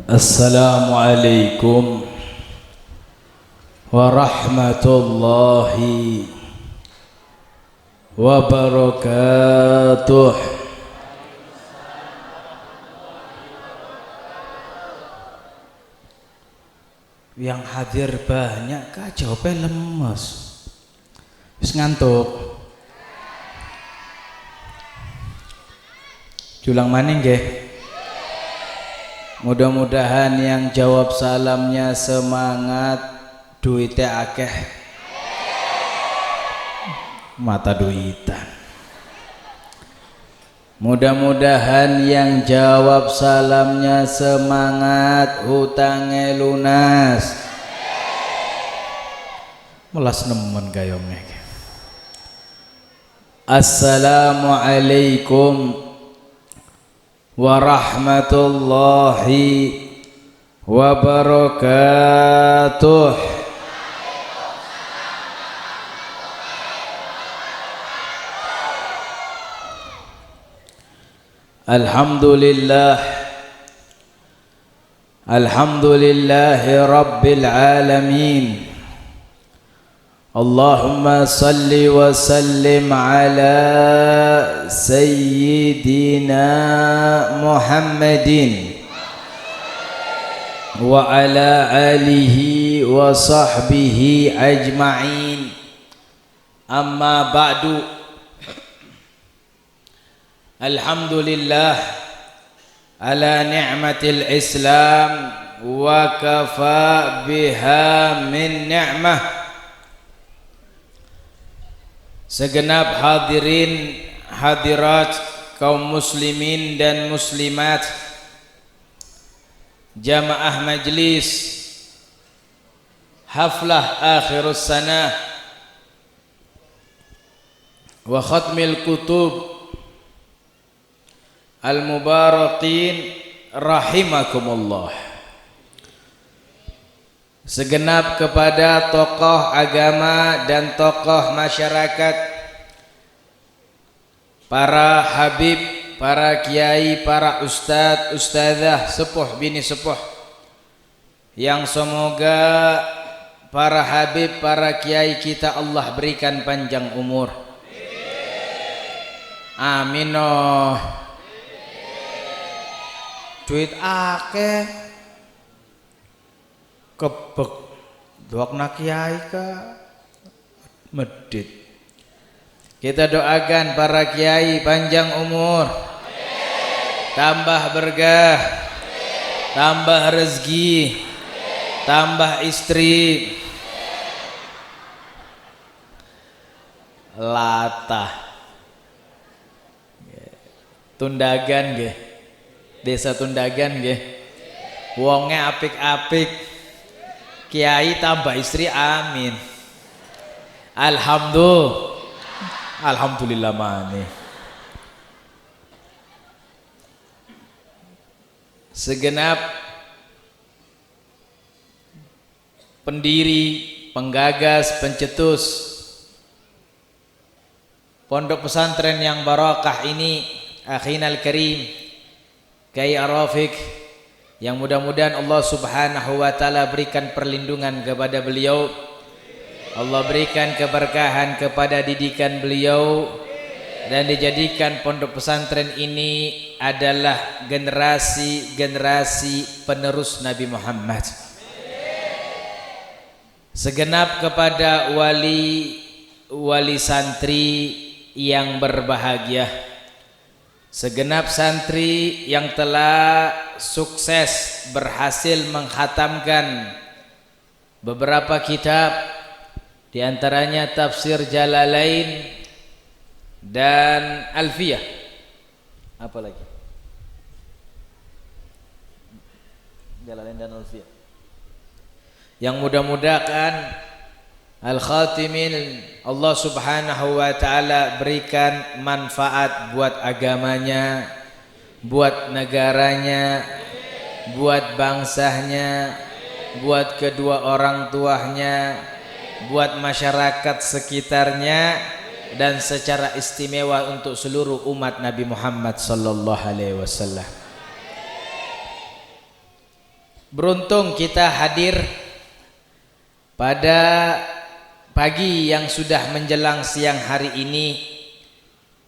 Assalamualaikum warahmatullahi wabarakatuh. Yang hadir banyak kah? Jawabnya lemes. Wis ngantuk. Julang maning nggih. Mudah-mudahan yang jawab salamnya semangat, duitnya akeh. Mata duitan. Mudah-mudahan yang jawab salamnya semangat, hutangnya lunas. Melas nemen gayongnya. Assalamualaikum warahmatullahi wabarakatuh. Alhamdulillahi rabbil alamin. Allahumma salli wa sallim ala sayyidina Muhammadin wa ala alihi wa sahbihi ajma'in. Amma ba'du. Alhamdulillah ala ni'matil Islam wa kafa biha min ni'mah. Segenap hadirin hadirat kaum muslimin dan muslimat, jamaah majlis haflah akhirus sanah wa khatmil kutub al-mubarakin rahimakumullah. Segenap kepada tokoh agama dan tokoh masyarakat, para habib, para kiai, para ustadz, ustadzah, sepuh bini sepuh, yang semoga para habib, para kiai kita Allah berikan panjang umur. Amin. Duit akeh kebek doakna kiai ka medit. Kita doakan para kiai panjang umur, tambah berkah, tambah rezeki, tambah istri, latah. Tundagan nggih, desa Tundagan nggih, wonge apik-apik. Kiai tambah istri, amin. Alhamdulillah mani. Segenap pendiri, penggagas, pencetus pondok pesantren yang barakah ini, akhinal karim Kiai Ar-Rafiq, yang mudah-mudahan Allah subhanahu wa ta'ala berikan perlindungan kepada beliau, Allah berikan keberkahan kepada didikan beliau, dan dijadikan pondok pesantren ini adalah generasi-generasi penerus Nabi Muhammad. Segenap kepada wali santri yang berbahagia, segenap santri yang telah sukses berhasil menghatamkan beberapa kitab, diantaranya Tafsir Jalalain dan Alfiyah. Apa lagi? Jalalain dan Alfiyah. Yang mudah-mudahan Al-Khatimin Allah subhanahu wa ta'ala berikan manfaat buat agamanya, buat negaranya, buat bangsanya, buat kedua orang tuanya, buat masyarakat sekitarnya, dan secara istimewa untuk seluruh umat Nabi Muhammad sallallahu alaihi wasallam. Beruntung kita hadir pada pagi yang sudah menjelang siang hari ini,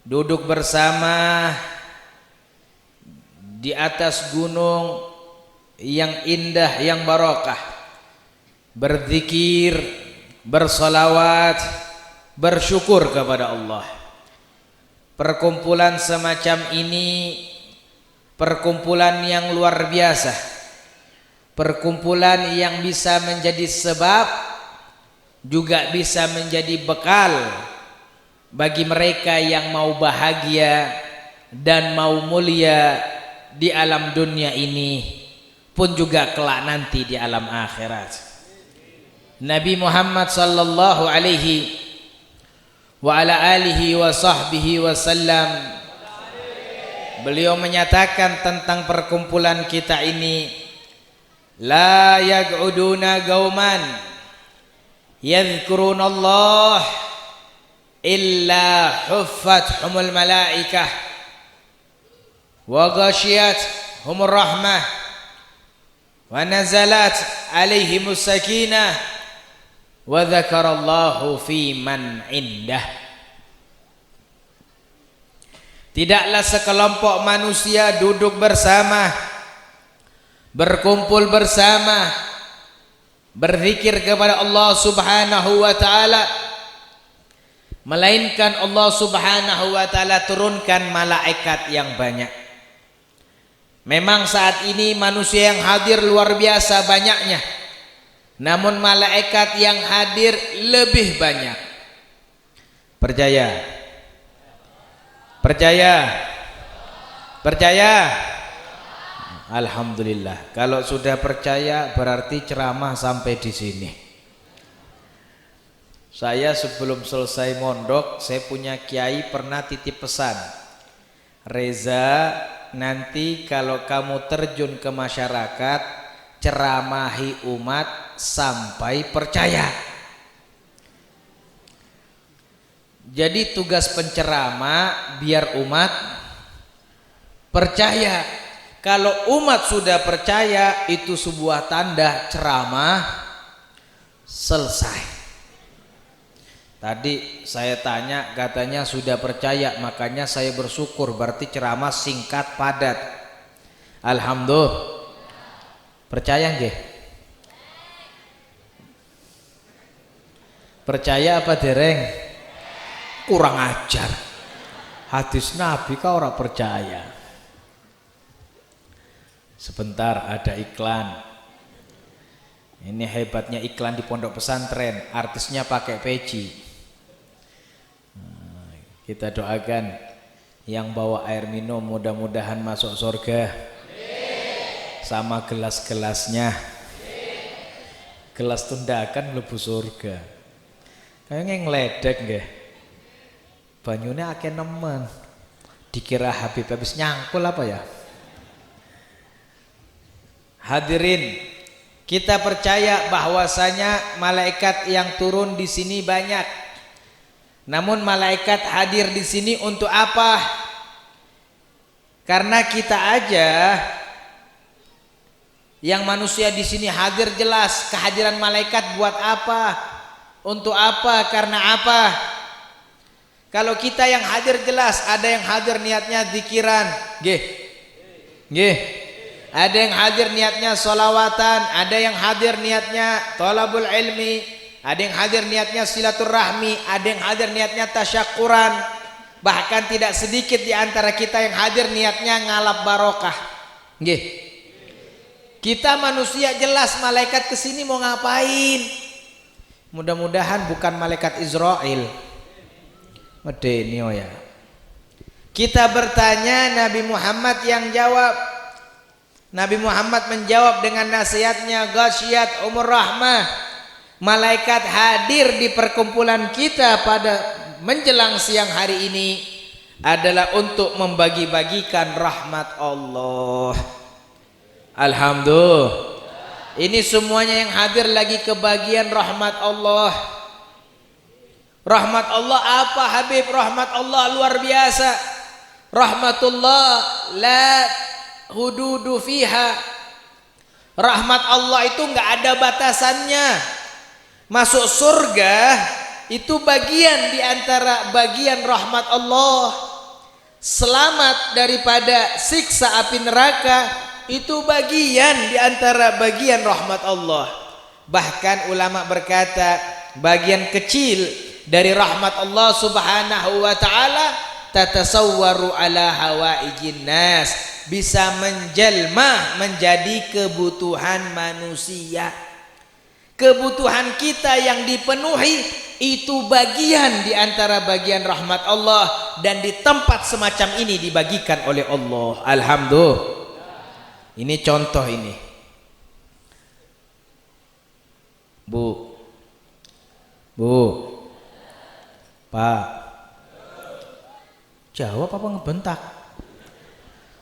duduk bersama di atas gunung yang indah, yang barokah, berzikir, bersolawat, bersyukur kepada Allah. Perkumpulan semacam ini perkumpulan yang luar biasa, perkumpulan yang bisa menjadi sebab juga bisa menjadi bekal bagi mereka yang mau bahagia dan mau mulia di alam dunia ini pun juga kelak nanti di alam akhirat. Nabi Muhammad sallallahu alaihi wa ala alihi wa sahbihi wasallam, beliau menyatakan tentang perkumpulan kita ini, la yaq'uduna qauman yadhkuruna Allah illa huffathumul malaikah wa ghashiyathumur rahmah wa nazalat alaihimus sakinah wa dzakarallahu fi man indah. Tidaklah sekelompok manusia duduk bersama, berkumpul bersama, berzikir kepada Allah Subhanahu wa taala, melainkan Allah Subhanahu wa taala turunkan malaikat yang banyak. Memang saat ini manusia yang hadir luar biasa banyaknya, namun malaikat yang hadir lebih banyak. Percaya? Percaya? Percaya? Alhamdulillah. Kalau sudah percaya berarti ceramah sampai di sini. Saya sebelum selesai mondok, saya punya kiai pernah titip pesan, Reza, nanti kalau kamu terjun ke masyarakat, ceramahi umat sampai percaya. Jadi tugas penceramah biar umat percaya. Kalau umat sudah percaya, itu sebuah tanda ceramah selesai. Tadi saya tanya, katanya sudah percaya, makanya saya bersyukur, berarti ceramah singkat padat. Alhamdulillah. Percaya nggih? Percaya apa dereng? Kurang ajar. Hadis Nabi kau ora percaya. Sebentar, ada iklan. Ini hebatnya iklan di pondok pesantren, artisnya pakai peci. Kita doakan yang bawa air minum mudah-mudahan masuk surga sama gelas-gelasnya. Gelas tundakan mlebu surga. Kayaknya ngeledek nggih. Banyune akeh nemen. Dikira Habib habis nyangkul apa ya? Hadirin, kita percaya bahwasanya malaikat yang turun di sini banyak. Namun malaikat hadir di sini untuk apa? Karena kita aja yang manusia di sini hadir jelas, kehadiran malaikat buat apa? Untuk apa? Karena apa? Kalau kita yang hadir jelas, ada yang hadir niatnya zikiran, nggih. Nggih. Ada yang hadir niatnya sholawatan, ada yang hadir niatnya thalabul ilmi, ada yang hadir niatnya silaturahmi, ada yang hadir niatnya tasyakuran. Bahkan tidak sedikit di antara kita yang hadir niatnya ngalap barokah. Nggih. Kita manusia jelas malaikat kesini mau ngapain? Mudah-mudahan bukan malaikat Israel. Medeni ya. Kita bertanya, Nabi Muhammad yang jawab. Nabi Muhammad menjawab dengan nasihatnya, ghasyiyat umur rahmah. Malaikat hadir di perkumpulan kita pada menjelang siang hari ini adalah untuk membagi-bagikan rahmat Allah. Alhamdulillah. Ini semuanya yang hadir lagi kebagian rahmat Allah. Rahmat Allah apa Habib? Rahmat Allah luar biasa. Rahmatullah la hududu fiha. Rahmat Allah itu nggak ada batasannya. Masuk surga itu bagian di antara bagian rahmat Allah. Selamat daripada siksa api neraka itu bagian di antara bagian rahmat Allah. Bahkan ulama berkata, bagian kecil dari rahmat Allah Subhanahu wa taala tatasawwaru ala hawaijin nas, bisa menjelma menjadi kebutuhan manusia. Kebutuhan kita yang dipenuhi itu bagian di antara bagian rahmat Allah, dan di tempat semacam ini dibagikan oleh Allah. Alhamdulillah. Ini contoh ini. Bu, Pak, jawab apa ngebentak?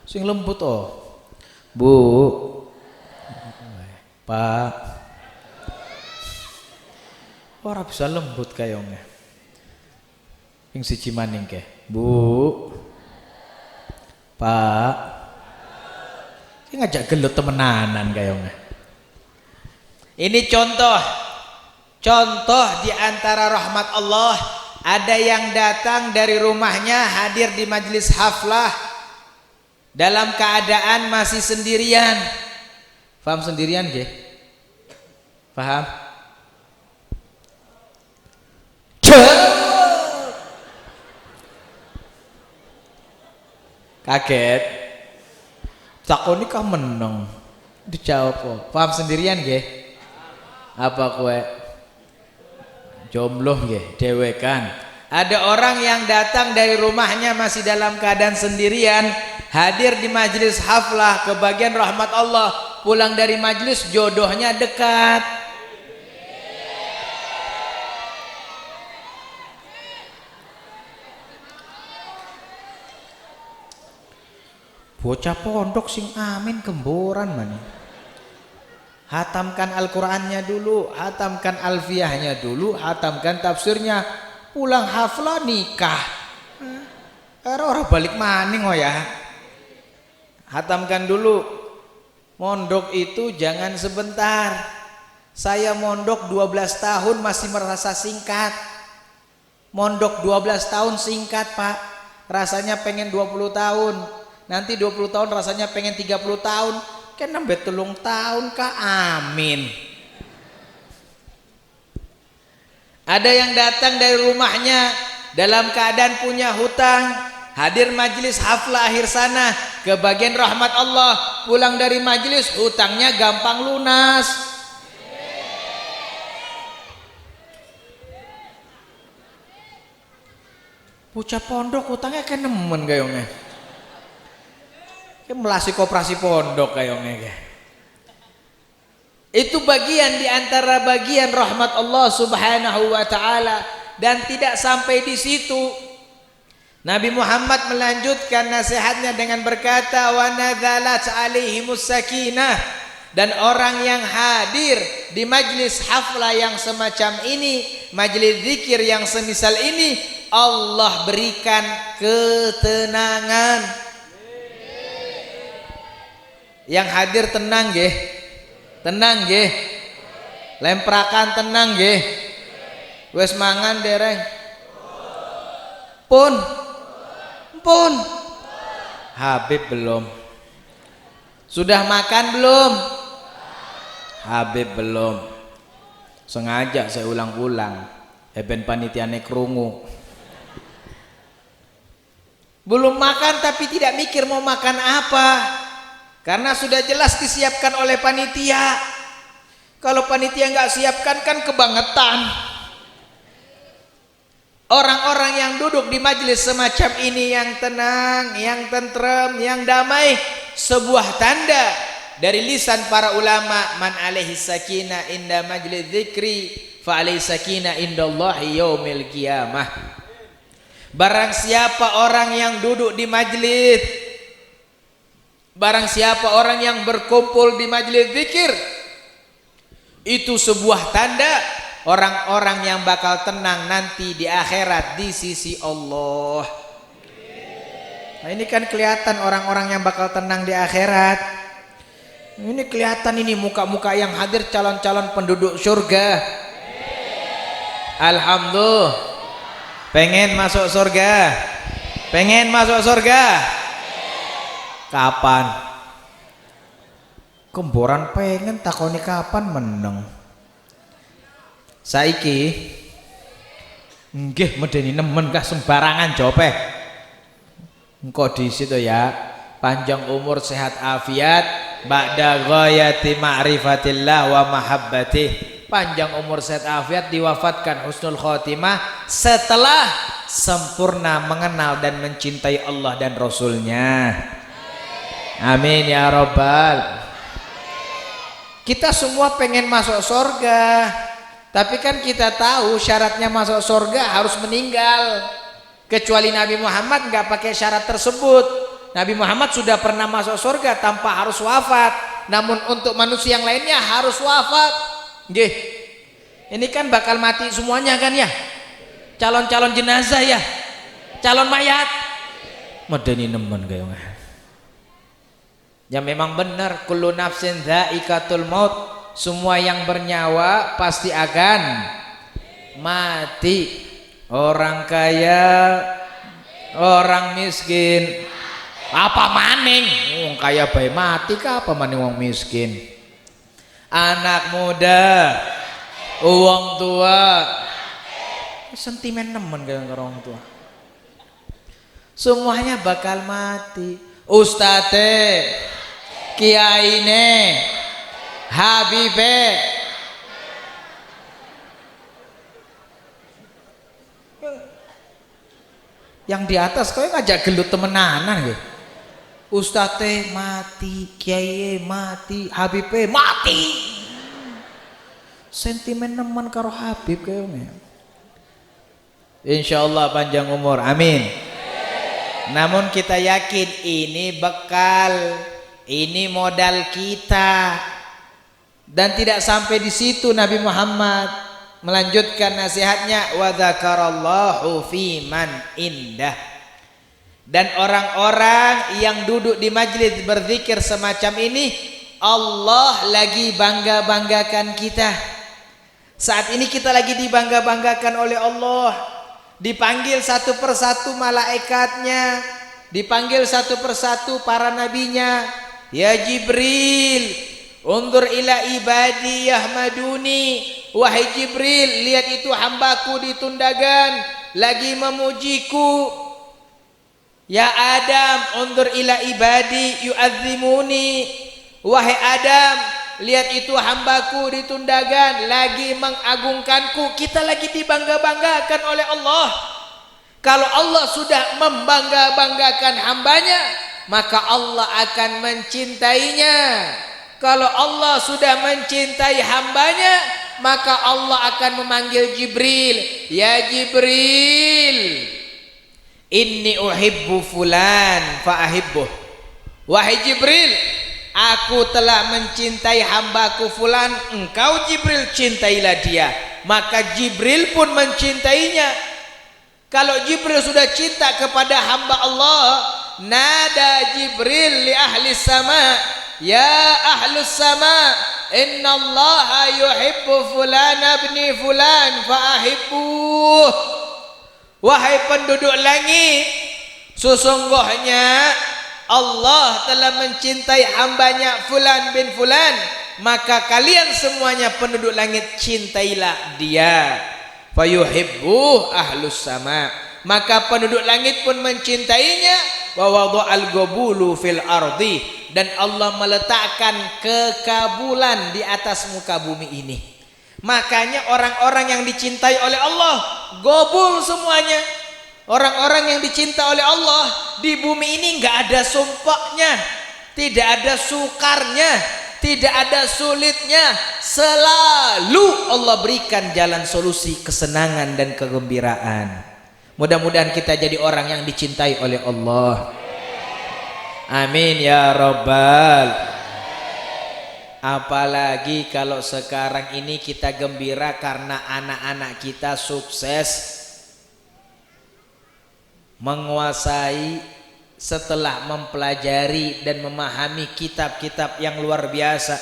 Sing lembut oh. Bu, Pak, ora bisa lembut kayongnya. Yang siji maning ke. Bu, Pak, ini ngajak gelut temenanan kayongnya. Ini contoh di antara rahmat Allah. Ada yang datang dari rumahnya hadir di majelis haflah dalam keadaan masih sendirian. Paham sendirian nggih? Paham? Kaget. Takoni kah meneng. Dijawab kok. Paham sendirian nggih? Apa kowe? Jomblo nggih, dewekan. Ada orang yang datang dari rumahnya masih dalam keadaan sendirian, hadir di majelis haflah, kebagian rahmat Allah, pulang dari majelis jodohnya dekat. Bocah pondok sing amin gemboran man. Hatamkan Al-Qur'annya dulu, hatamkan alfiyahnya dulu, hatamkan tafsirnya, pulang haflah nikah. Orang balik maning oh ya. Hatamkan dulu. Mondok itu jangan sebentar. Saya mondok 12 tahun masih merasa singkat. Mondok 12 tahun singkat, Pak. Rasanya pengen 20 tahun. Nanti 20 tahun rasanya pengen 30 tahun. Kan nambah 3 tahun kah? Amin. Ada yang datang dari rumahnya dalam keadaan punya hutang, hadir majelis haflah akhir sana, kebagian rahmat Allah, pulang dari majelis hutangnya gampang lunas. Bocah pondok hutangnya kan nemen kayaknya. Melasi koperasi pondok kayaknya. Itu bagian di antara bagian rahmat Allah Subhanahu wa taala, dan tidak sampai di situ. Nabi Muhammad melanjutkan nasihatnya dengan berkata, wa nadzalat alaihimus sakinah, dan orang yang hadir di majlis haflah yang semacam ini, majlis zikir yang semisal ini, Allah berikan ketenangan. Yang hadir tenang nggih? Tenang nggih? Lemprakan tenang nggih? Wes mangan dereng? Pun. Habib belum. Sudah makan belum? Habib belum. Sengaja saya ulang-ulang. Ben panitiane krungu. Belum makan tapi tidak mikir mau makan apa. Karena sudah jelas disiapkan oleh panitia. Kalau panitia nggak siapkan kan kebangetan. Orang-orang yang duduk di majelis semacam ini yang tenang, yang tentrem, yang damai, sebuah tanda dari lisan para ulama, man alaihi sakinah inda majlis dzikri fa alaihi sakinah indallahi yaumil qiyamah. Barang siapa orang yang duduk di majelis, barang siapa orang yang berkumpul di majelis zikir, itu sebuah tanda orang-orang yang bakal tenang nanti di akhirat di sisi Allah. Nah ini kan kelihatan orang-orang yang bakal tenang di akhirat. Ini kelihatan ini muka-muka yang hadir calon-calon penduduk surga. Alhamdulillah. Pengen masuk surga? Pengen masuk surga? Kapan? Kemboran pengen takoni kapan meneng. Saiki nggih medeni nemen kah sembarangan jope. Engko di situ ya, panjang umur sehat afiat ba'da ghayati ma'rifatillah wa mahabbatih. Panjang umur sehat afiat diwafatkan husnul khotimah setelah sempurna mengenal dan mencintai Allah dan Rasulnya. Amin ya Rabbal. Kita semua pengen masuk surga, tapi kan kita tahu syaratnya masuk surga harus meninggal. Kecuali Nabi Muhammad nggak pakai syarat tersebut. Nabi Muhammad sudah pernah masuk surga tanpa harus wafat. Namun untuk manusia yang lainnya harus wafat. Nggih. Ini kan bakal mati semuanya kan ya? Calon-calon jenazah ya? Calon mayat. Medeni nemen kayaknya. Ya memang benar, kullu nafsin dha'iqatul maut. Semua yang bernyawa pasti akan mati. Orang kaya, orang miskin, apa maning? Wong kaya bae mati kah apa maning wong miskin? Anak muda, wong tua, sentimen nemen kaya orang tua. Semuanya bakal mati. Ustate, kiyaine, habibe, yang di atas kau ngajak gelut temenanan gitu. Ustate mati, kiai mati, habibe mati. Sentimen nemen karo Habib kayaknya. Insyaallah panjang umur, amin. Namun kita yakin ini bekal, ini modal kita. Dan tidak sampai di situ Nabi Muhammad melanjutkan nasihatnya, wa dzakarallahu fi man indah. Dan orang-orang yang duduk di majlis berzikir semacam ini, Allah lagi bangga-banggakan kita. Saat ini kita lagi dibangga-banggakan oleh Allah. Dipanggil satu persatu malaikatnya, dipanggil satu persatu para nabinya. Ya Jibril, undur ila ibadi yahmaduni. Wahai Jibril, lihat itu hambaku di tundagan lagi memujiku. Ya Adam, undur ila ibadi yu'azzimuni. Wahai Adam, lihat itu hambaku di tundagan lagi mengagungkanku. Kita lagi dibangga-banggakan oleh Allah. Kalau Allah sudah membangga-banggakan hambanya, maka Allah akan mencintainya. Kalau Allah sudah mencintai hambanya, maka Allah akan memanggil Jibril. Ya Jibril, inni uhibbu fulan fa'ahibbuh. Wahai Jibril, aku telah mencintai hambaku fulan, engkau Jibril cintailah dia. Maka Jibril pun mencintainya. Kalau Jibril sudah cinta kepada hamba Allah, nada Jibril li ahli sama, ya ahlus sama, innallaha yuhibbu fulan ibni fulan fa'ahibbuh. Wahai penduduk langit, sesungguhnya Allah telah mencintai hambanya fulan bin fulan, maka kalian semuanya penduduk langit cintailah dia. Fayuhibbuh ahlus sama, maka penduduk langit pun mencintainya. Wa wada'al ghabulu fil ardi, dan Allah meletakkan kekabulan di atas muka bumi ini. Makanya orang-orang yang dicintai oleh Allah gobul semuanya. Orang-orang yang dicinta oleh Allah di bumi ini nggak ada sumpahnya, tidak ada sukarnya, tidak ada sulitnya. Selalu Allah berikan jalan solusi kesenangan dan kegembiraan. Mudah-mudahan kita jadi orang yang dicintai oleh Allah. Amin ya Rabbal. Apalagi kalau sekarang ini kita gembira karena anak-anak kita sukses menguasai setelah mempelajari dan memahami kitab-kitab yang luar biasa.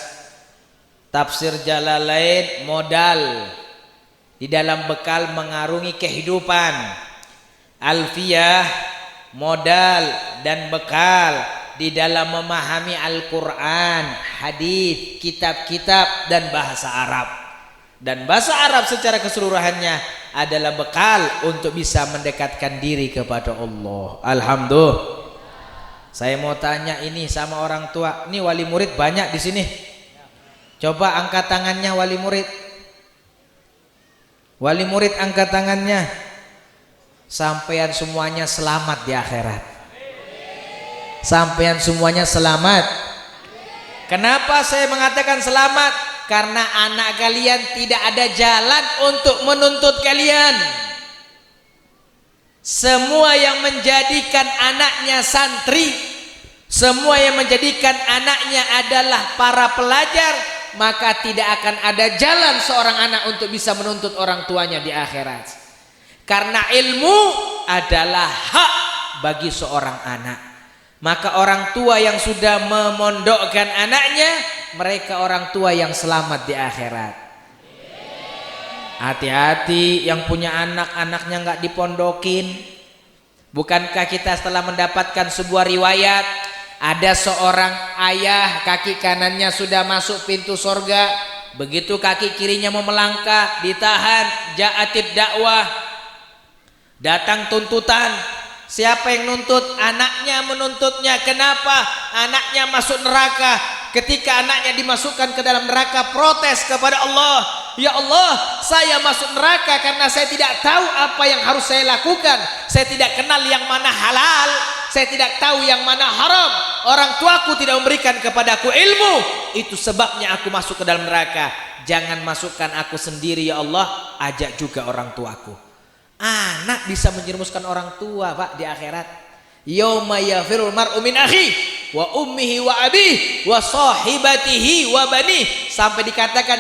Tafsir Jalalain modal di dalam bekal mengarungi kehidupan. Alfiyah modal dan bekal di dalam memahami Al-Quran, hadis, kitab-kitab dan bahasa Arab. Dan bahasa Arab secara keseluruhannya adalah bekal untuk bisa mendekatkan diri kepada Allah. Alhamdulillah. Saya mau tanya ini sama orang tua. Ini wali murid banyak di sini. Coba angkat tangannya wali murid. Wali murid angkat tangannya. Sampean semuanya selamat di akhirat. Sampean semuanya selamat. Kenapa saya mengatakan selamat? Karena anak kalian tidak ada jalan untuk menuntut kalian. Semua yang menjadikan anaknya santri, semua yang menjadikan anaknya adalah para pelajar, maka tidak akan ada jalan seorang anak untuk bisa menuntut orang tuanya di akhirat. Karena ilmu adalah hak bagi seorang anak. Maka orang tua yang sudah memondokkan anaknya, mereka orang tua yang selamat di akhirat. Hati-hati yang punya anak, anaknya nggak dipondokin. Bukankah kita setelah mendapatkan sebuah riwayat, ada seorang ayah kaki kanannya sudah masuk pintu sorga, begitu kaki kirinya mau melangkah ditahan, ja'atid dakwah, datang tuntutan. Siapa yang nuntut? Anaknya menuntutnya. Kenapa? Anaknya masuk neraka. Ketika anaknya dimasukkan ke dalam neraka, protes kepada Allah, ya Allah, saya masuk neraka karena saya tidak tahu apa yang harus saya lakukan. Saya tidak kenal yang mana halal, saya tidak tahu yang mana haram. Orang tuaku tidak memberikan kepadaku ilmu, itu sebabnya aku masuk ke dalam neraka. Jangan masukkan aku sendiri ya Allah, ajak juga orang tuaku. Anak bisa menjerumuskan orang tua Pak di akhirat. Yauma yafirul mar'u min akhi wa ummihi wa abihi wa sahibatihi wa bani, sampai dikatakan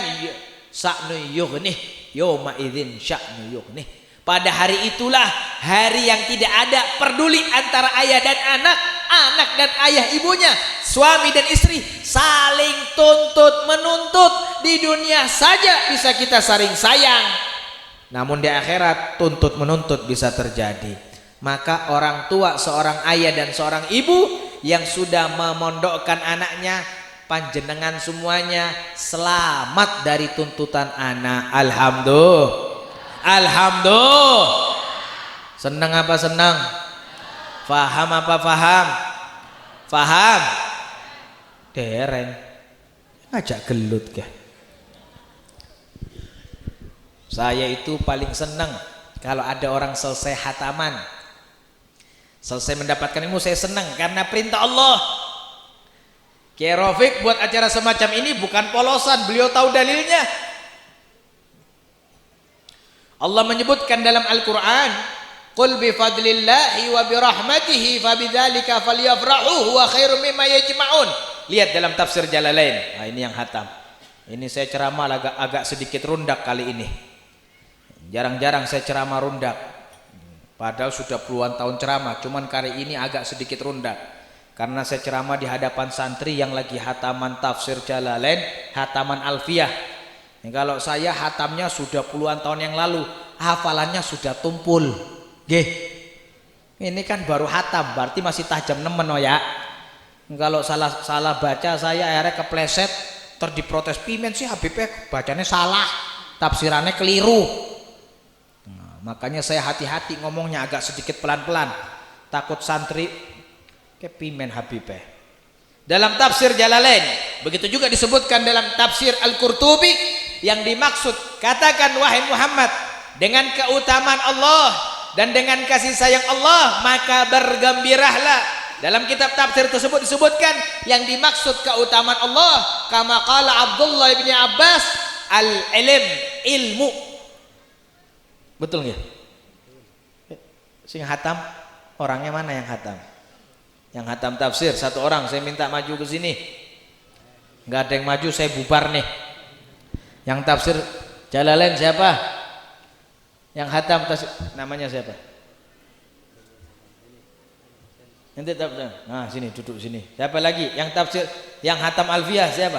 sa'nu yughnih yauma idzin sya'nu yughnih. Pada hari itulah hari yang tidak ada peduli antara ayah dan anak, anak dan ayah ibunya, suami dan istri saling tuntut menuntut. Di dunia saja bisa kita saling sayang, namun di akhirat tuntut menuntut bisa terjadi. Maka orang tua, seorang ayah dan seorang ibu yang sudah memondokkan anaknya, panjenengan semuanya selamat dari tuntutan anak. Alhamdulillah. Alhamdulillah. Senang apa senang? Faham apa faham? Faham? Dereng. Ngajak gelut kah? Saya itu paling senang kalau ada orang selesai hataman, selesai mendapatkan ilmu, saya senang karena perintah Allah. Kiai Rafiq buat acara semacam ini bukan polosan, beliau tahu dalilnya. Allah menyebutkan dalam Al-Quran, qul bifadlillahi wa birahmatihi fabidzalika falyafrahu huwa khairum mimma yajma'un. Lihat dalam tafsir Jalalain. Nah, ini yang hatam. Ini saya ceramah agak sedikit rundak kali ini. Jarang-jarang saya ceramah rundak. Padahal sudah puluhan tahun ceramah, cuman kali ini agak sedikit rundak karena saya ceramah di hadapan santri yang lagi hataman tafsir Jalalain, hataman Alfiyah. Kalau saya hatamnya sudah puluhan tahun yang lalu, hafalannya sudah tumpul. Nggih. Ini kan baru hatam, berarti masih tajam nemen oh ya. Kalau salah baca saya akhirnya kepleset, terdiprotes pimen sih Habibnya bacanya salah, tafsirannya keliru. Makanya saya hati-hati ngomongnya agak sedikit pelan-pelan, takut santri kepimen Habibeh. Dalam tafsir Jalalain begitu juga disebutkan dalam tafsir Al-Qurtubi, yang dimaksud katakan wahai Muhammad, dengan keutamaan Allah dan dengan kasih sayang Allah maka bergembiralah. Dalam kitab tafsir tersebut disebutkan yang dimaksud keutamaan Allah kama qala Abdullah bin Abbas, al-ilm, ilmu. Betul nggak? Sing hatam orangnya mana yang hatam? Yang hatam tafsir satu orang, saya minta maju ke sini. Nggak ada yang maju, saya bubar nih. Yang tafsir Jalalain siapa? Yang hatam tafsir namanya siapa? Ente tafsir. Nah, sini duduk sini. Siapa lagi yang tafsir yang hatam Alfiyah siapa?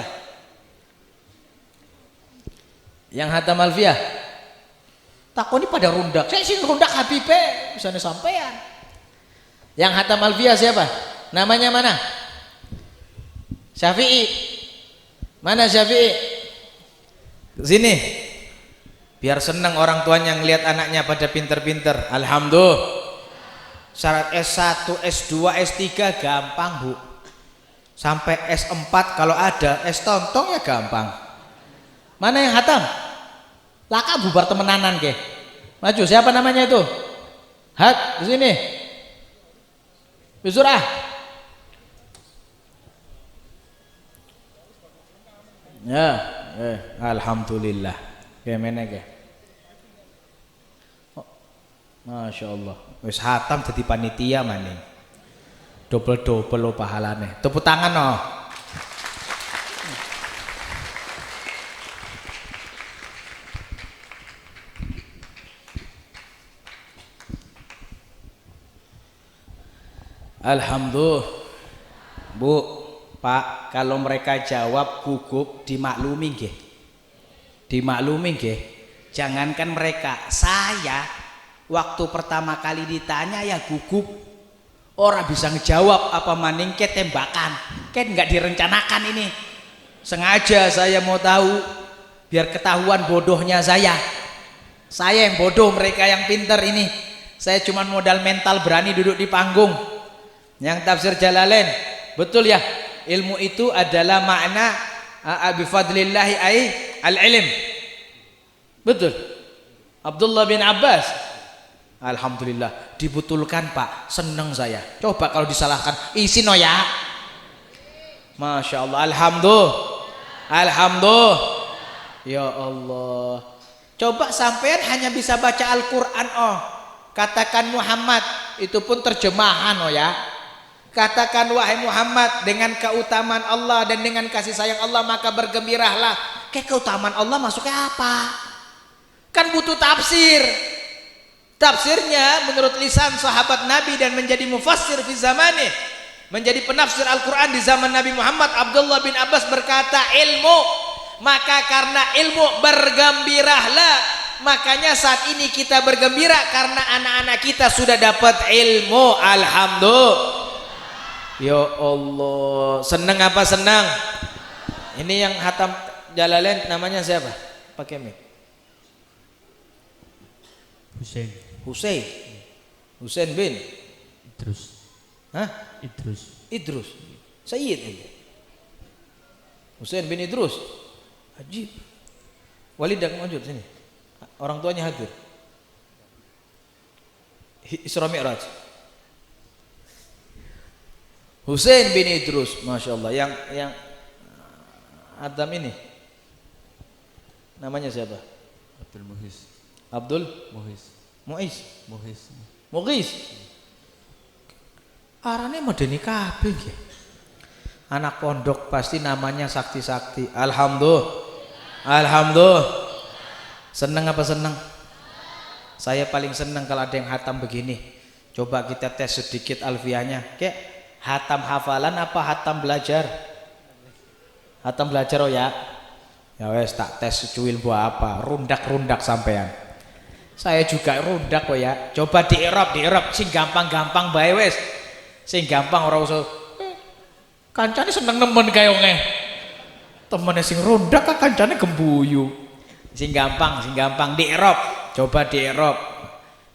Yang hatam Alfiyah. Takoni pada rundak. Saya sing rundak Habibe, misalnya sampean. Yang hatam Alfiyah siapa? Namanya mana? Syafi'i. Mana Syafi'i? Sini. Biar senang orang tuanya ngelihat anaknya pada pinter-pinter. Alhamdulillah. Syarat S1, S2, S3 gampang Bu. Sampai S4 kalau ada, S tontong ya gampang. Mana yang hatam? Laka bubar temenanan ke. Maju, siapa namanya itu? Hat, di sini. Bisurah. Ya, alhamdulillah. Kayak mana ke? Oh, Masya Allah. Wis hatam jadi panitia maning. Double-double lo pahalane. Tepuk tangan no. Alhamdulillah. Bu, Pak, kalau mereka jawab gugup dimaklumi nggih. Dimaklumi nggih. Jangankan mereka, saya waktu pertama kali ditanya ya gugup. Orang bisa ngejawab apa maning ke tembakan. Kan nggak direncanakan ini. Sengaja saya mau tahu biar ketahuan bodohnya saya. Saya yang bodoh, mereka yang pinter ini. Saya cuma modal mental berani duduk di panggung. Yang tafsir Jalalain, betul ya? Ilmu itu adalah makna bifadlillahi ai al-ilm. Betul. Abdullah bin Abbas. Alhamdulillah, dibetulkan Pak, seneng saya. Coba kalau disalahkan, isi no ya. Masya Allah, alhamdulillah. Alhamdulillah. Ya Allah. Coba sampean hanya bisa baca Al-Quran oh. Katakan Muhammad, itu pun terjemahan oh ya. Katakan wahai Muhammad, dengan keutamaan Allah dan dengan kasih sayang Allah maka bergembiralah. Kayak keutamaan Allah masuknya apa? Kan butuh tafsir. Tafsirnya menurut lisan sahabat Nabi dan menjadi mufassir fi zamani, menjadi penafsir Al-Quran di zaman Nabi Muhammad. Abdullah bin Abbas berkata, ilmu, maka karena ilmu bergembiralah. Makanya saat ini kita bergembira karena anak-anak kita sudah dapat ilmu. Alhamdulillah. Ya Allah, senang apa senang? Ini yang hatam Jalalain namanya siapa? Pakai mic. Husain. Husain bin Idrus. Hah? Idrus. Sayyid ini. Husain bin Idrus. Ajib. Walidak maju sini. Orang tuanya hadir. Isra Mi'raj. Husain bin Idrus, Masya Allah. Yang Adam ini namanya siapa? Abdul Muhis. Abdul Mughis. Arane medeni kabeh nggih. Anak pondok pasti namanya sakti-sakti. Alhamdulillah. Seneng apa seneng? Saya paling seneng kalau ada yang hatam begini. Coba kita tes sedikit alfiahnya. Kayak hatam hafalan apa hatam belajar? Hatam belajar oh ya. Ya wes tak tes cuil buah apa? Rundak sampean. Saya juga rundak kok ya. Coba di Arab sing gampang-gampang bae wes. Sing gampang ora usah. Kancane seneng nemen kaya ngene. Temene sing rundak kan kancane gembuyu. Sing gampang di Arab. Coba di Arab.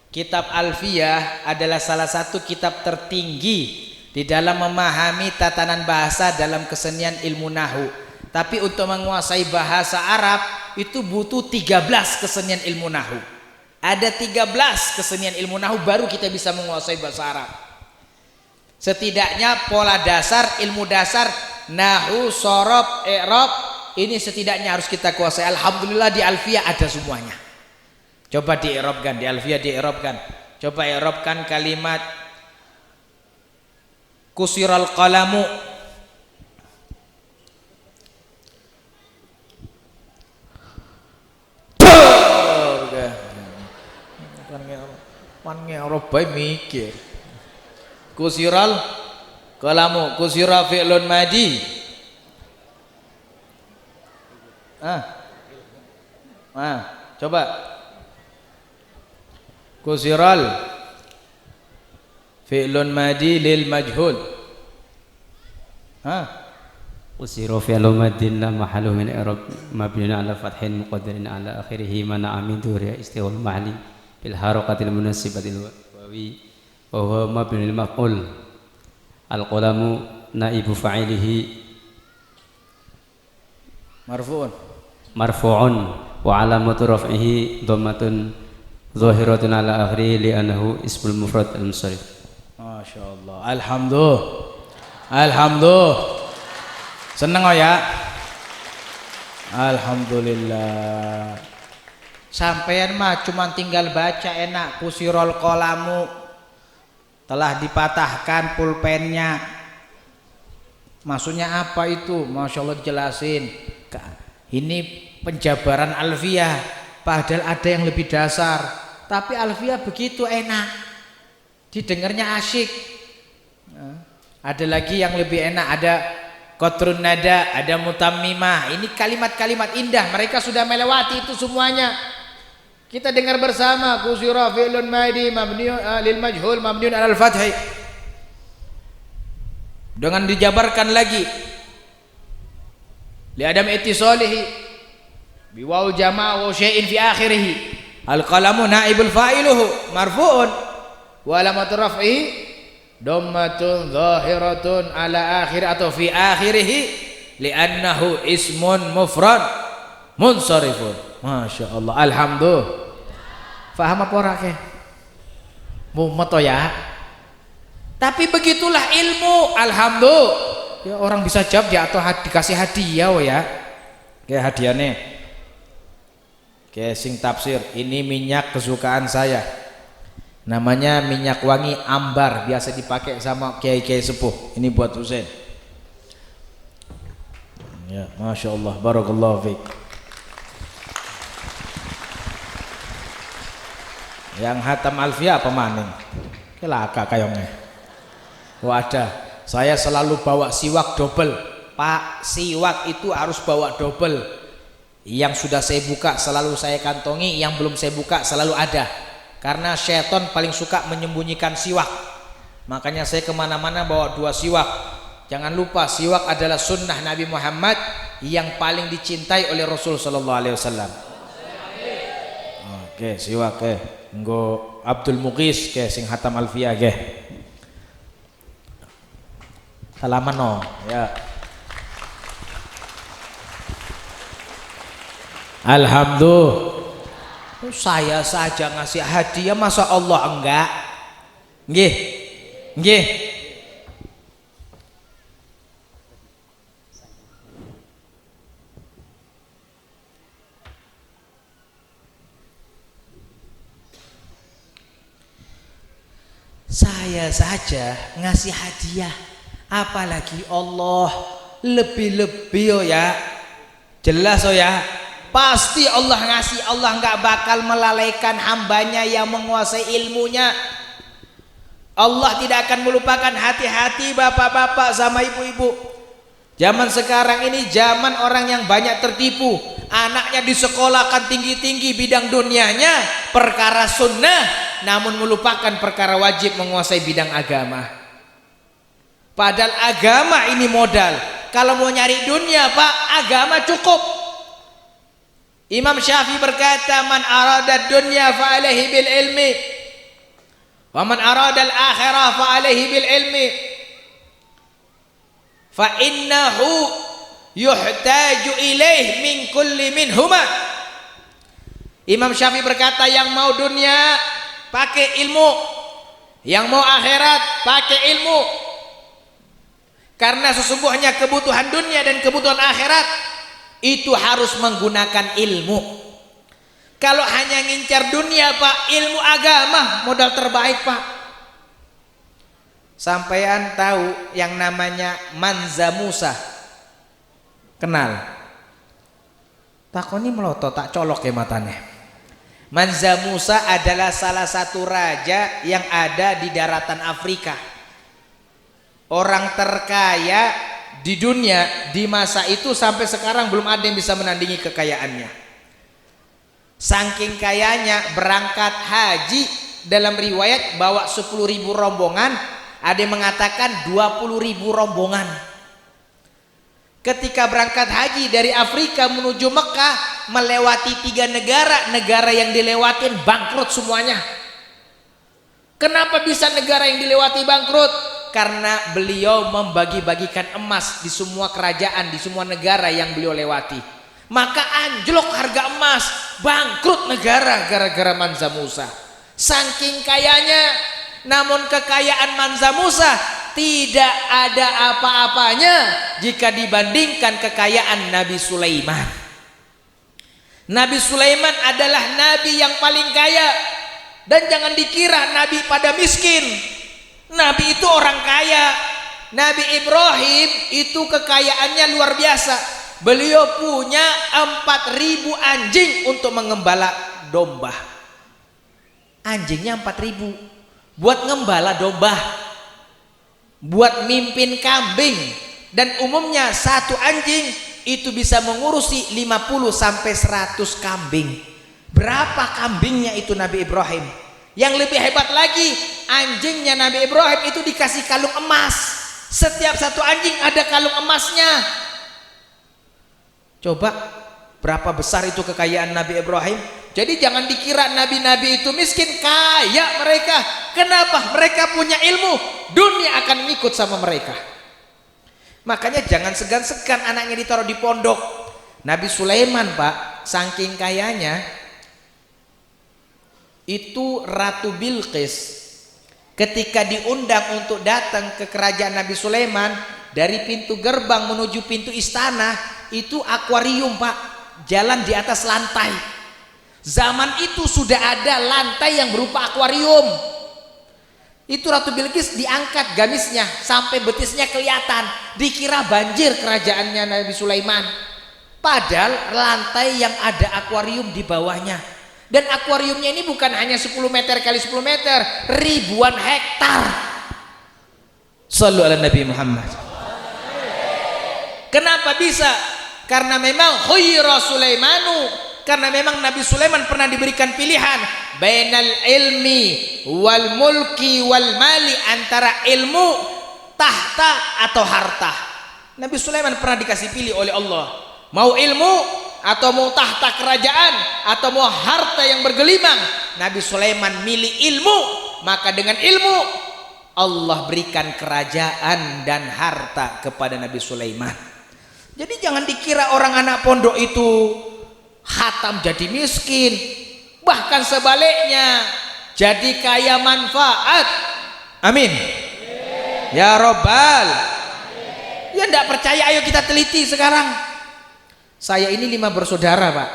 Kitab Alfiyah adalah salah satu kitab tertinggi di dalam memahami tatanan bahasa dalam kesenian ilmu nahwu. Tapi untuk menguasai bahasa Arab itu butuh 13 kesenian ilmu nahwu. Ada 13 kesenian ilmu nahwu baru kita bisa menguasai bahasa Arab. Setidaknya pola dasar, ilmu dasar nahwu, shorof, i'rab ini setidaknya harus kita kuasai. Alhamdulillah di Alfiyah ada semuanya. Coba di-i'rabkan, di Alfiyah di-i'rabkan. Coba i'rabkan kalimat kusiral qalamu. Wan ngerob bae mikir. Kusiral qalamu. Kusira fi'lun madi. Coba. Kusiral fi'lun madi lil majhul. Usiru fi'lu madin la mahalu min i'rab mabniun ala fathin muqaddarin ala akhirih mana amin duri istiwal mahli bil harakatil munasibatil wawi wa huwa mabniul maf'ul. Al qalamu naibu fa'ilihi marfu'un wa alamatu raf'ihi dhammatun zahiratun ala akhirih li'annahu ismul mufrad al munsharif. Masyaallah. Alhamdulillah. Seneng oh ya. Alhamdulillah. Sampean mah cuma tinggal baca enak. Kusirol qalamu, telah dipatahkan pulpennya. Maksudnya apa itu? Masya Allah dijelasin. Ini penjabaran alfiyah. Padahal ada yang lebih dasar. Tapi alfiyah begitu enak, didengarnya asyik. Ada lagi yang lebih enak. Ada qatrun nada, ada mutammimah. Ini kalimat-kalimat indah. Mereka sudah melewati itu semuanya. Kita dengar bersama. Kusira fi'lun madi mabniun lil majhul mabniun alal fathi. Dengan dijabarkan lagi. Li adam ittisalihi bi waw jamaa wa syai'in fi akhirih. Al qalamu naibul fa'iluhu marfu'un wa alamatu raf'ihi dhammatun zahiratun ala akhir atau fi akhirih li'annahu ismun mufrad munsharifun. Masya Allah. Alhamdulillah. Faham apa ora ke? Mumet ya. Tapi begitulah ilmu. Alhamdulillah. Ya orang bisa jawab ya atau dikasih hadiah ya. Kayak hadiahnya. Kayak sing tafsir. Ini minyak kesukaan saya. Namanya minyak wangi ambar, biasa dipakai sama kiai-kiai sepuh. Ini buat Husain. Ya, Masya Allah, barakallahu fiik. Yang hatam alfiyah apa maning? Kelaka kayongnya. Wadah, saya selalu bawa siwak double. Pak, siwak itu harus bawa double. Yang sudah saya buka selalu saya kantongi, yang belum saya buka selalu ada. Karena syaitan paling suka menyembunyikan siwak. Makanya saya kemana-mana bawa 2 siwak. Jangan lupa siwak adalah sunnah Nabi Muhammad yang paling dicintai oleh Rasul sallallahu alaihi wasallam. Oke, siwak nggo Abdul Muqis sing hatam alfiyah salaman no ya. Alhamdulillah. Saya saja ngasih hadiah, masa Allah enggak? Nggih. Saya saja ngasih hadiah, apalagi Allah lebih-lebih oh ya. Jelas oh ya. Pasti Allah ngasih. Allah nggak bakal melalaikan hambanya yang menguasai ilmunya. Allah tidak akan melupakan. Hati-hati bapak-bapak sama ibu-ibu. Zaman sekarang ini zaman orang yang banyak tertipu. Anaknya disekolahkan tinggi-tinggi bidang dunianya, perkara sunnah, namun melupakan perkara wajib menguasai bidang agama. Padahal agama ini modal. Kalau mau nyari dunia Pak, agama cukup. Imam Syafi'i berkata, man arada dunya fa alaihi bil ilmi wa man arada al akhirah fa alaihi bil ilmi fa innahu yuhtaju ilaih min kulli minhuma. Imam Syafi'i berkata, yang mau dunia pakai ilmu, yang mau akhirat pakai ilmu. Karena sesungguhnya kebutuhan dunia dan kebutuhan akhirat itu harus menggunakan ilmu. Kalau hanya ngincar dunia Pak, ilmu agama modal terbaik Pak. Sampean tahu yang namanya Manza Musa? Kenal? Takoni melotot tak colok ya matanya. Manza Musa adalah salah satu raja yang ada di daratan Afrika. Orang terkaya di dunia di masa itu sampai sekarang belum ada yang bisa menandingi kekayaannya. Saking kayanya, berangkat haji dalam riwayat bawa 10.000 rombongan, ada yang mengatakan 20.000 rombongan. Ketika berangkat haji dari Afrika menuju Mekah, melewati 3 negara, negara yang dilewatin bangkrut semuanya. Kenapa bisa negara yang dilewati bangkrut? Karena beliau membagi-bagikan emas di semua kerajaan, di semua negara yang beliau lewati. Maka anjlok harga emas, bangkrut negara gara-gara Mansa Musa. Saking kayanya, namun kekayaan Mansa Musa tidak ada apa-apanya jika dibandingkan kekayaan Nabi Sulaiman. Nabi Sulaiman adalah nabi yang paling kaya, dan jangan dikira nabi pada miskin. Nabi itu orang kaya. Nabi Ibrahim itu kekayaannya luar biasa. Beliau punya 4.000 anjing untuk mengembala domba. Anjingnya 4.000 buat ngembala domba, buat mimpin kambing. Dan umumnya satu anjing itu bisa mengurusi 50 sampai 100 kambing. Berapa kambingnya itu Nabi Ibrahim? Yang lebih hebat lagi, anjingnya Nabi Ibrahim itu dikasih kalung emas. Setiap satu anjing ada kalung emasnya. Coba berapa besar itu kekayaan Nabi Ibrahim. Jadi jangan dikira nabi-nabi itu miskin, kaya mereka. Kenapa? Mereka punya ilmu, dunia akan ngikut sama mereka. Makanya jangan segan-segan anaknya ditaruh di pondok. Nabi Sulaiman, Pak, saking kayanya, itu Ratu Bilqis ketika diundang untuk datang ke kerajaan Nabi Sulaiman, dari pintu gerbang menuju pintu istana itu akuarium, Pak, jalan di atas lantai. Zaman itu sudah ada lantai yang berupa akuarium. Itu Ratu Bilqis diangkat gamisnya sampai betisnya kelihatan, dikira banjir kerajaannya Nabi Sulaiman, padahal lantai yang ada akuarium di bawahnya. Dan akuariumnya ini bukan hanya 10 meter kali 10 meter, ribuan hektar. Shallu ala Nabi Muhammad. Kenapa bisa? Karena memang khuyira Sulaimanu, karena memang Nabi Sulaiman pernah diberikan pilihan bainal ilmi wal mulki wal mali, antara ilmu, tahta atau harta. Nabi Sulaiman pernah dikasih pilih oleh Allah, mau ilmu atau mau tahta kerajaan atau mau harta yang bergelimang. Nabi Sulaiman milih ilmu, maka dengan ilmu Allah berikan kerajaan dan harta kepada Nabi Sulaiman. Jadi jangan dikira orang anak pondok itu khatam jadi miskin, bahkan sebaliknya jadi kaya manfaat. Amin ya Robbal. Ya enggak percaya, ayo kita teliti sekarang. Saya ini 5 bersaudara, Pak.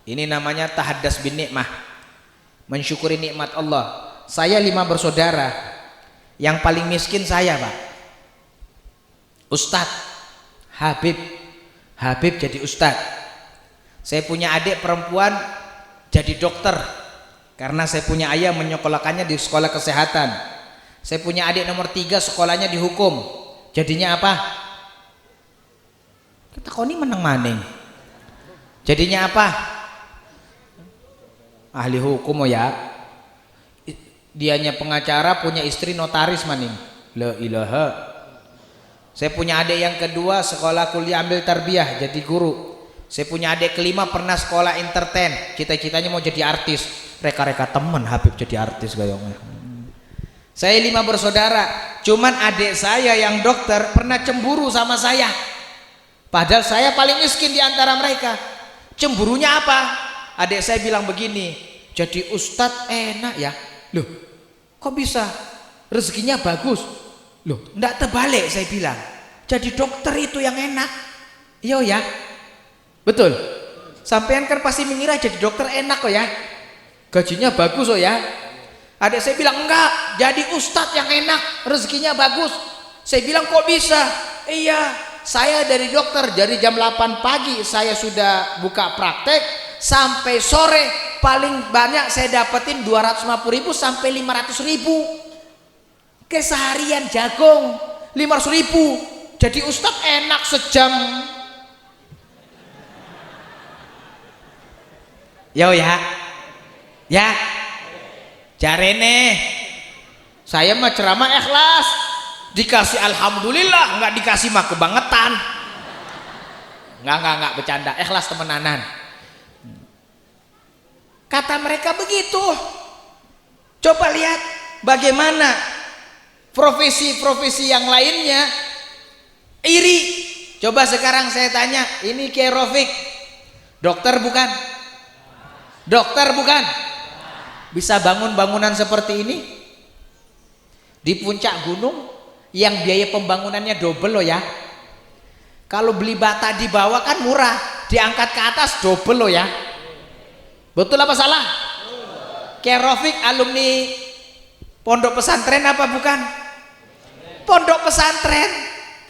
Ini namanya tahaddas bin nikmah, mensyukuri nikmat Allah. Saya 5 bersaudara. Yang paling miskin saya, Pak, Ustadz Habib jadi ustadz. Saya punya adik perempuan jadi dokter, karena saya punya ayah menyekolahkannya di sekolah kesehatan. Saya punya adik nomor 3 sekolahnya di hukum, jadinya apa? Kita koni menang maning. Jadinya apa? Ahli hukum, oh ya. Dianya pengacara, punya istri notaris maning. La ilaha. Saya punya adik yang kedua sekolah kuliah ambil tarbiyah jadi guru. Saya punya adik kelima pernah sekolah entertain, cita-citanya mau jadi artis. Reka-reka temen Habib jadi artis gayongnya. Saya 5 bersaudara, cuman adik saya yang dokter pernah cemburu sama saya. Padahal saya paling miskin di antara mereka. Cemburunya apa? Adik saya bilang begini, jadi ustadz enak ya. Loh, kok bisa? Rezekinya bagus. Loh, enggak terbalik, saya bilang. Jadi dokter itu yang enak. Iya ya. Betul. Sampean kan pasti mengira jadi dokter enak kok ya. Gajinya bagus kok ya. Adik saya bilang enggak, jadi ustadz yang enak, rezekinya bagus. Saya bilang kok bisa? Iya. Saya dari dokter dari jam 8 pagi saya sudah buka praktek sampai sore, paling banyak saya dapetin 250.000 sampai 500.000. Keseharian jagung. 500.000 jadi ustadz enak sejam. Yo ya jarene saya mah ceramah ikhlas, dikasih alhamdulillah, nggak dikasih mah kebangetan. Nggak bercanda, ikhlas temenanan. Kata mereka begitu. Coba lihat bagaimana profesi-profesi yang lainnya iri. Coba sekarang saya tanya, ini Kiai Rafiq dokter bukan? Dokter bukan? Bisa bangun bangunan seperti ini di puncak gunung yang biaya pembangunannya double loh ya. Kalau beli bata di bawah kan murah, diangkat ke atas double loh ya. Betul apa salah? Kiai Rafiq alumni pondok pesantren apa bukan? Pondok pesantren,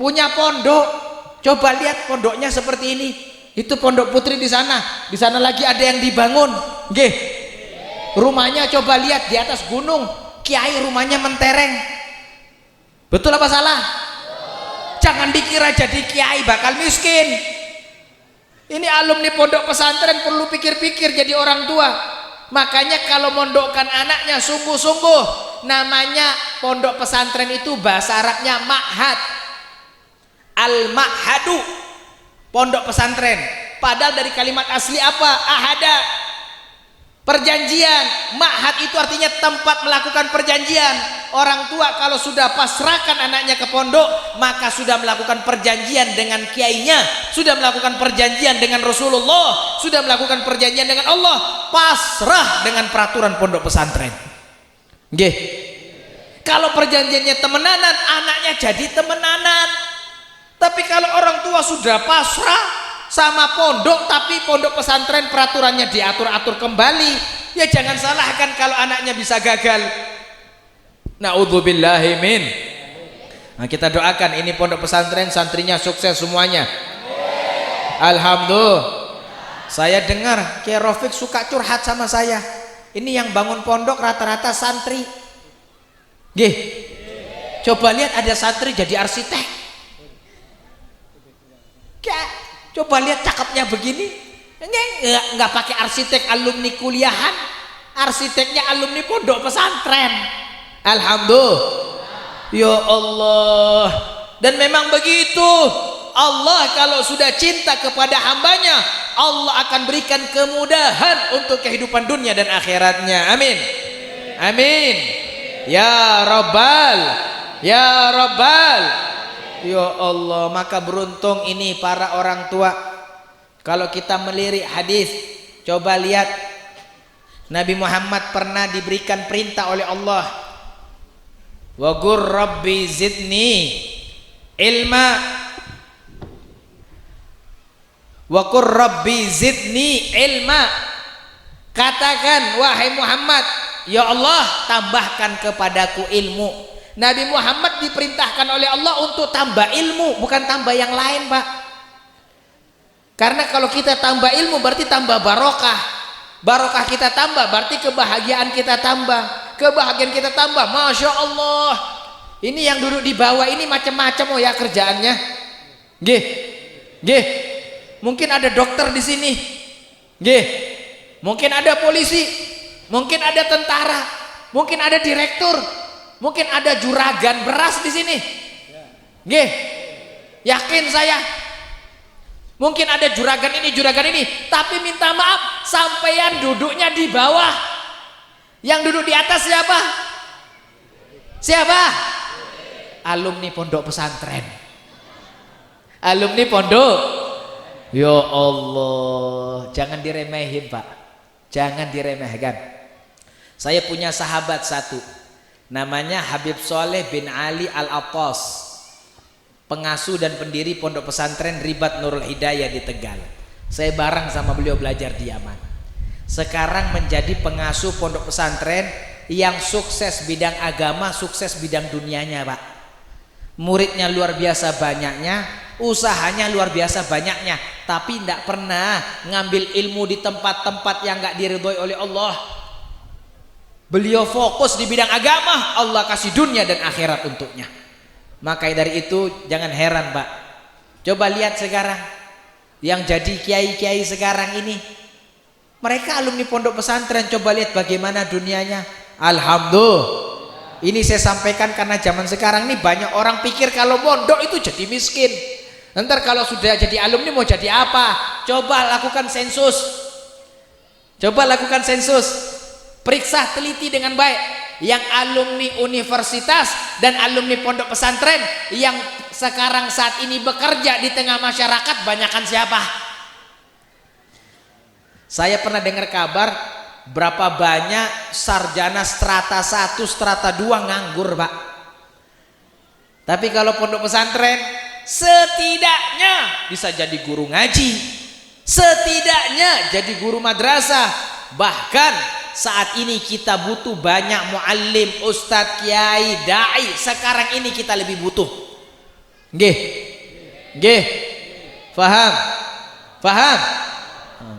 punya pondok. Coba lihat pondoknya seperti ini. Itu pondok putri di sana lagi ada yang dibangun. Nggih. Rumahnya coba lihat di atas gunung, kiai rumahnya mentereng. Betul apa salah? Jangan dikira jadi kiai bakal miskin. Ini alumni pondok pesantren perlu pikir-pikir jadi orang tua. Makanya kalau mondokkan anaknya sungguh-sungguh, namanya pondok pesantren itu bahasa Arabnya ma'had. Al-ma'hadu, pondok pesantren. Padahal dari kalimat asli apa? Ahada, perjanjian. Ma'had itu artinya tempat melakukan perjanjian. Orang tua kalau sudah pasrahkan anaknya ke pondok, maka sudah melakukan perjanjian dengan kiainya, sudah melakukan perjanjian dengan Rasulullah, sudah melakukan perjanjian dengan Allah, pasrah dengan peraturan pondok pesantren. Nggih. Kalau perjanjiannya temenanan, anaknya jadi temenanan. Tapi kalau orang tua sudah pasrah sama pondok, tapi pondok pesantren peraturannya diatur-atur kembali, ya jangan salahkan kalau anaknya bisa gagal. Na'udzubillahi min. Nah, kita doakan ini pondok pesantren santrinya sukses semuanya. Alhamdulillah. Saya dengar Kiai Rafiq suka curhat sama saya. Ini yang bangun pondok rata-rata santri. Nggih. Coba lihat ada santri jadi arsitek. Coba lihat cakepnya begini. Enggak pakai arsitek alumni kuliahan. Arsiteknya alumni pondok pesantren. Alhamdulillah. Ya Allah. Dan memang begitu. Allah kalau sudah cinta kepada hambanya, Allah akan berikan kemudahan untuk kehidupan dunia dan akhiratnya. Amin. Amin. Ya Rabbal. Ya Rabbal. Ya Allah. Maka beruntung ini para orang tua. Kalau kita melirik hadis, coba lihat Nabi Muhammad pernah diberikan perintah oleh Allah, wa gur rabbi zidni ilma, wa qur rabbi zidni ilma. Katakan wahai Muhammad, ya Allah tambahkan kepadaku ilmu. Nabi Muhammad diperintahkan oleh Allah untuk tambah ilmu, bukan tambah yang lain, Pak. Karena kalau kita tambah ilmu berarti tambah barokah. Barokah kita tambah berarti kebahagiaan kita tambah. Kebahagiaan kita tambah. Masya Allah. Ini yang duduk di bawah ini macam-macam oh ya kerjaannya. Nggih. Nggih. Mungkin ada dokter di sini. Nggih. Mungkin ada polisi. Mungkin ada tentara. Mungkin ada direktur. Mungkin ada juragan beras di sini. Nggih. Yakin saya. Mungkin ada juragan ini, tapi minta maaf, sampeyan duduknya di bawah. Yang duduk di atas siapa? Siapa? Alumni pondok pesantren. Alumni pondok. Ya Allah, jangan diremehin, Pak. Jangan diremehkan. Saya punya sahabat satu, namanya Habib Soleh bin Ali Al-Attas, pengasuh dan pendiri pondok pesantren Ribat Nurul Hidayah di Tegal. Saya bareng sama beliau belajar di Yaman. Sekarang menjadi pengasuh pondok pesantren yang sukses bidang agama, sukses bidang dunianya, Pak. Muridnya luar biasa banyaknya, usahanya luar biasa banyaknya, tapi tidak pernah ngambil ilmu di tempat-tempat yang nggak diridhoi oleh Allah. Beliau fokus di bidang agama, Allah kasih dunia dan akhirat untuknya. Maka dari itu jangan heran Pak, coba lihat sekarang yang jadi kiai-kiai sekarang ini, mereka alumni pondok pesantren. Coba lihat bagaimana dunianya. Alhamdulillah. Ini saya sampaikan karena zaman sekarang ini banyak orang pikir kalau pondok itu jadi miskin. Ntar kalau sudah jadi alumni mau jadi apa? Coba lakukan sensus. Coba lakukan sensus. Periksa teliti dengan baik. Yang alumni universitas dan alumni pondok pesantren yang sekarang saat ini bekerja di tengah masyarakat, banyakan siapa? Saya pernah dengar kabar berapa banyak sarjana strata 1, strata 2 nganggur Pak. Tapi kalau pondok pesantren setidaknya bisa jadi guru ngaji, setidaknya jadi guru madrasah. Bahkan saat ini kita butuh banyak muallim, ustadz, kiai, dai. Sekarang ini kita lebih butuh. Nggih. Nggih. Faham? Faham?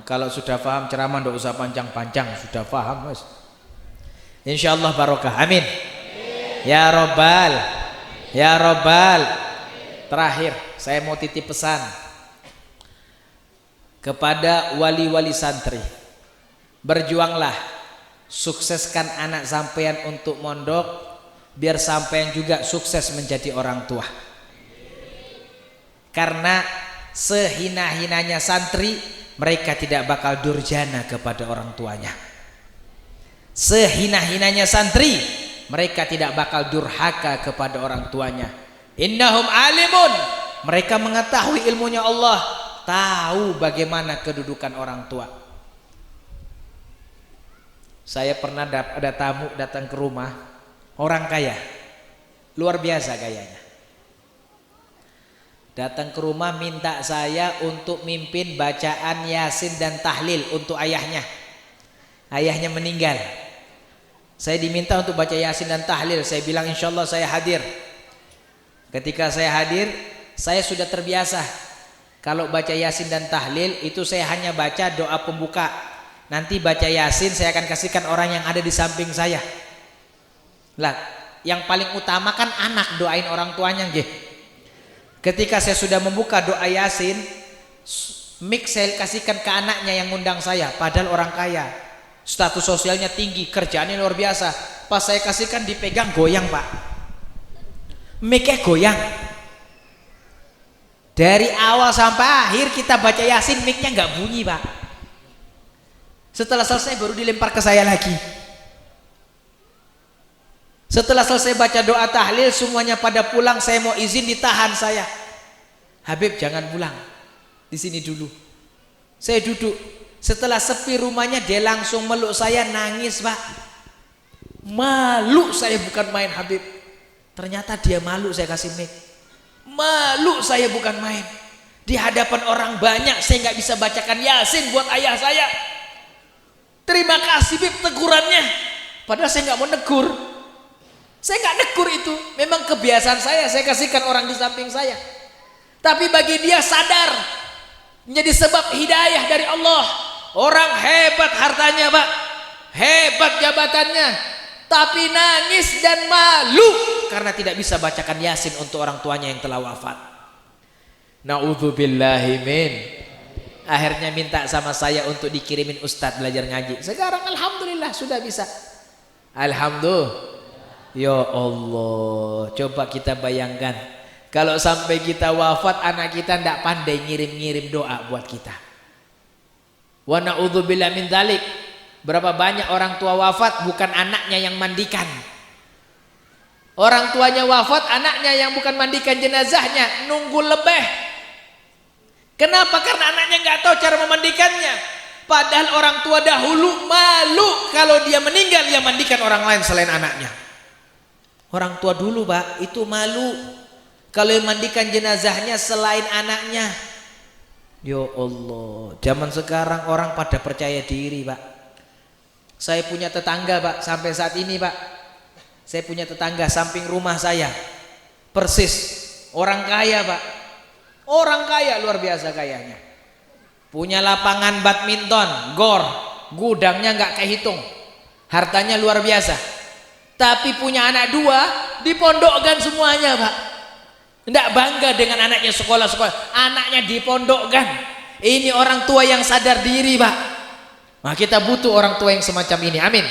Kalau sudah faham ceramah enggak usah panjang-panjang, sudah faham Mas. Insyaallah barokah. Amin. Ya Rabbal. Ya Rabbal. Terakhir, saya mau titip pesan kepada wali-wali santri. Berjuanglah, sukseskan anak sampean untuk mondok, biar sampean juga sukses menjadi orang tua. Karena sehina-hinanya santri, mereka tidak bakal durjana kepada orang tuanya. Sehina-hinanya santri, mereka tidak bakal durhaka kepada orang tuanya. Innahum alimun, mereka mengetahui ilmunya Allah, tahu bagaimana kedudukan orang tua. Saya pernah ada tamu datang ke rumah, orang kaya, luar biasa gayanya. Datang ke rumah minta saya untuk mimpin bacaan Yasin dan tahlil untuk ayahnya. Ayahnya meninggal. Saya diminta untuk baca Yasin dan tahlil. Saya bilang insyaallah saya hadir. Ketika saya hadir, saya sudah terbiasa. Kalau baca Yasin dan tahlil itu saya hanya baca doa pembuka. Nanti baca Yasin saya akan kasihkan orang yang ada di samping saya. Lah, yang paling utama kan anak doain orang tuanya nggih. Ketika saya sudah membuka doa Yasin, mic saya kasihkan ke anaknya yang ngundang saya, padahal orang kaya. Status sosialnya tinggi, kerjaannya luar biasa. Pas saya kasihkan dipegang goyang, Pak. Mic-nya goyang. Dari awal sampai akhir kita baca Yasin, mic-nya nggak bunyi, Pak. Setelah selesai baru dilempar ke saya lagi. Setelah selesai baca doa tahlil, semuanya pada pulang. Saya mau izin, ditahan saya. Habib jangan pulang, di sini dulu. Saya duduk. Setelah sepi rumahnya, dia langsung meluk saya, nangis Pak. Malu saya bukan main Habib. Ternyata dia malu saya kasih mic. Malu saya bukan main. Di hadapan orang banyak saya nggak bisa bacakan Yasin buat ayah saya. Terima kasih Bib tegurannya. Padahal saya nggak mau negur. Saya nggak negur itu. Memang kebiasaan saya kasihkan orang di samping saya. Tapi bagi dia sadar, menjadi sebab hidayah dari Allah. Orang hebat hartanya Pak, hebat jabatannya, tapi nangis dan malu karena tidak bisa bacakan Yasin untuk orang tuanya yang telah wafat. Na'udzubillahi min. Akhirnya minta sama saya untuk dikirimin ustadz belajar ngaji. Sekarang alhamdulillah sudah bisa. Alhamdulillah. Ya Allah, coba kita bayangkan kalau sampai kita wafat, anak kita tidak pandai ngirim-ngirim doa buat kita. Wa na'udzubillah min dzalik. Berapa banyak orang tua wafat bukan anaknya yang mandikan. Orang tuanya wafat, anaknya yang bukan mandikan jenazahnya, nunggu lebih. Kenapa? Karena anaknya nggak tahu cara memandikannya. Padahal orang tua dahulu malu kalau dia meninggal dia mandikan orang lain selain anaknya. Orang tua dulu Pak itu malu kalau yang mandikan jenazahnya selain anaknya. Ya Allah, zaman sekarang orang pada percaya diri Pak. Saya punya tetangga Pak, sampai saat ini Pak, saya punya tetangga samping rumah saya, persis orang kaya Pak. Orang kaya, luar biasa kayanya. Punya lapangan badminton, gor, gudangnya nggak kehitung. Hartanya luar biasa. Tapi punya anak dua, dipondokkan semuanya Pak. Tidak bangga dengan anaknya sekolah-sekolah, anaknya dipondokkan. Ini orang tua yang sadar diri, Pak. Nah, kita butuh orang tua yang semacam ini. Amin.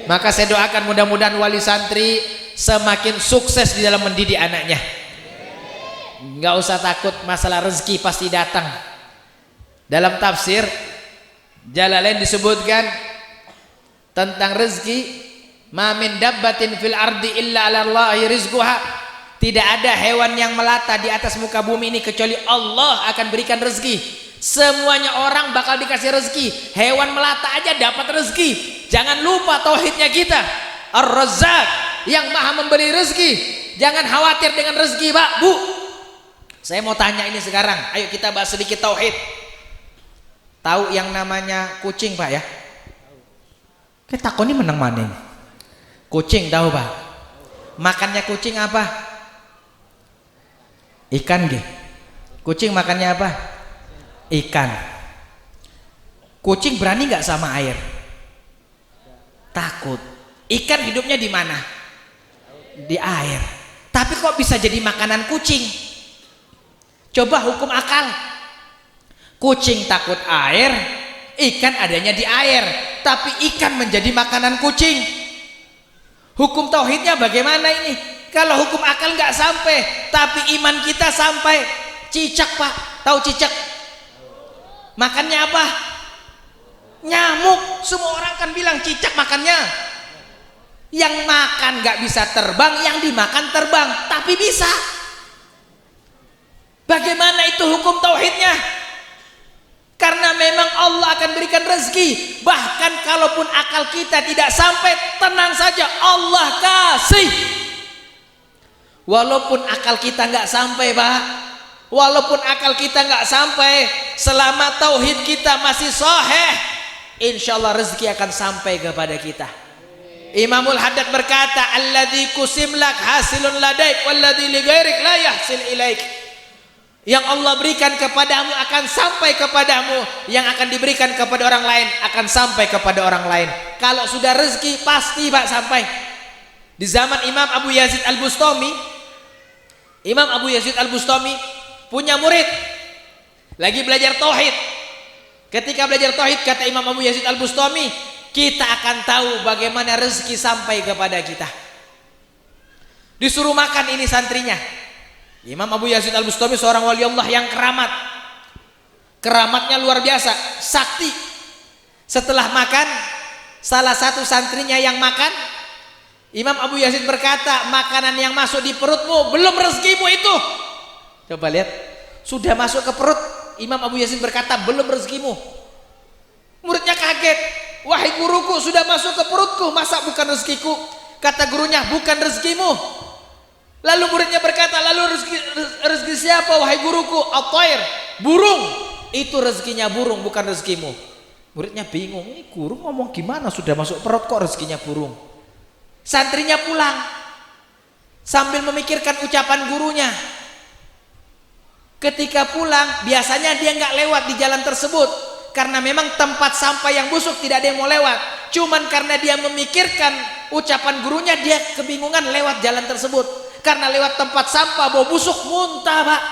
Maka saya doakan mudah-mudahan wali santri semakin sukses di dalam mendidik anaknya. Nggak usah takut masalah rezeki, pasti datang. Dalam tafsir Jalalain disebutkan tentang rezeki, ma min dabbatin fil ardi illa 'ala Allahi rizquha. Tidak ada hewan yang melata di atas muka bumi ini kecuali Allah akan berikan rezeki. Semuanya orang bakal dikasih rezeki. Hewan melata aja dapat rezeki. Jangan lupa tauhidnya kita. Ar-Razzaq, yang maha memberi rezeki. Jangan khawatir dengan rezeki, Pak, Bu. Saya mau tanya ini sekarang. Ayo kita bahas sedikit tauhid. Tahu yang namanya kucing, Pak, ya? Kita takoni menang maning. Kucing tahu, Pak? Makannya kucing apa? Ikan, gitu. Kucing makannya apa? Ikan. Kucing berani nggak sama air? Takut. Ikan hidupnya di mana? Di air. Tapi kok bisa jadi makanan kucing? Coba hukum akal. Kucing takut air, ikan adanya di air, tapi ikan menjadi makanan kucing. Hukum tauhidnya bagaimana ini? Kalau hukum akal nggak sampai, tapi iman kita sampai. Cicak, Pak, tahu cicak? Makannya apa? Nyamuk. Semua orang kan bilang cicak makannya. Yang makan nggak bisa terbang, yang dimakan terbang, tapi bisa. Bagaimana itu hukum tauhidnya? Karena memang Allah akan berikan rezeki. Bahkan kalaupun akal kita tidak sampai, tenang saja, Allah kasih. Walaupun akal kita nggak sampai, Pak, walaupun akal kita nggak sampai, selama tauhid kita masih sahih, insya Allah rezeki akan sampai kepada kita. Imamul Haddad berkata, alladzi kusimlak hasilun ladaik walladzi li ghairik la yahsil ilaik. Yang Allah berikan kepadamu akan sampai kepadamu, yang akan diberikan kepada orang lain akan sampai kepada orang lain. Kalau sudah rezeki pasti, Pak, sampai. Di zaman Imam Abu Yazid Al-Bustami, Imam Abu Yazid Al-Bustami punya murid lagi belajar tauhid. Ketika belajar tauhid, kata Imam Abu Yazid Al-Bustami, kita akan tahu bagaimana rezeki sampai kepada kita. Disuruh makan ini santrinya. Imam Abu Yazid Al-Bustami seorang wali Allah yang keramat. Keramatnya luar biasa, sakti. Setelah makan, salah satu santrinya yang makan, Imam Abu Yazid berkata, makanan yang masuk di perutmu belum rezekimu itu. Coba lihat, sudah masuk ke perut. Imam Abu Yazid berkata, belum rezekimu. Muridnya kaget, wahai guruku, sudah masuk ke perutku, masa bukan rezekiku? Kata gurunya, bukan rezekimu. Lalu muridnya berkata, lalu rezeki siapa wahai guruku? At-thair, burung. Itu rezekinya burung, bukan rezekimu. Muridnya bingung, ini guru ngomong gimana, sudah masuk perut kok rezekinya burung. Santrinya pulang sambil memikirkan ucapan gurunya. Ketika pulang, biasanya dia nggak lewat di jalan tersebut karena memang tempat sampah yang busuk tidak ada yang mau lewat. Cuman karena dia memikirkan ucapan gurunya, dia kebingungan lewat jalan tersebut. Karena lewat tempat sampah bau busuk, muntah, Pak.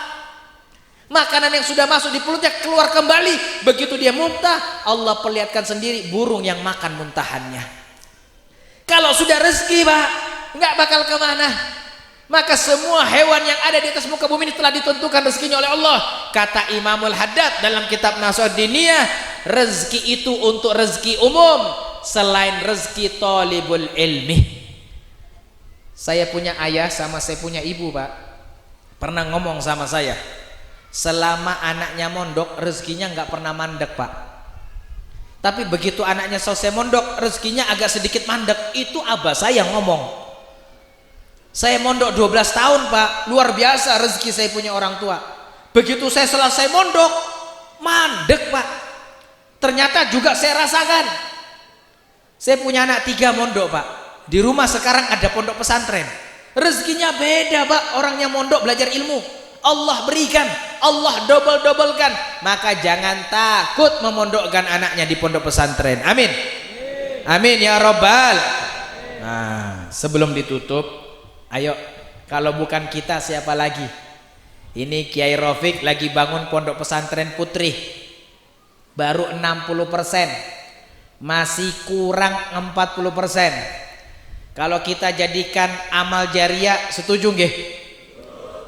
Makanan yang sudah masuk di perutnya keluar kembali. Begitu dia muntah, Allah perlihatkan sendiri burung yang makan muntahannya. Kalau sudah rezeki, Pak, nggak bakal kemana. Maka semua hewan yang ada di atas muka bumi ini telah ditentukan rezekinya oleh Allah. Kata Imamul Haddad dalam kitab Nasihat Diniyah, rezeki itu untuk rezeki umum selain rezeki talibul ilmi. Saya punya ayah sama saya punya ibu, Pak, pernah ngomong sama saya, selama anaknya mondok rezekinya nggak pernah mandek, Pak. Tapi begitu anaknya selesai mondok, rezekinya agak sedikit mandek. Itu abah saya ngomong. Saya mondok 12 tahun, Pak, luar biasa rezeki saya punya orang tua. Begitu saya selesai mondok, mandek, Pak. Ternyata juga saya rasakan. Saya punya anak 3 mondok, Pak. Di rumah sekarang ada pondok pesantren. Rezekinya beda, Pak. Orangnya mondok belajar ilmu, Allah berikan, Allah double-doublekan. Maka jangan takut memondokkan anaknya di pondok pesantren. Amin. Amin ya Rabbal. Nah, sebelum ditutup, ayo Kalau bukan kita siapa lagi? Ini Kiai Rafiq lagi bangun pondok pesantren putri, baru 60%, masih kurang 40%. Kalau kita jadikan amal jariah, setuju nggih?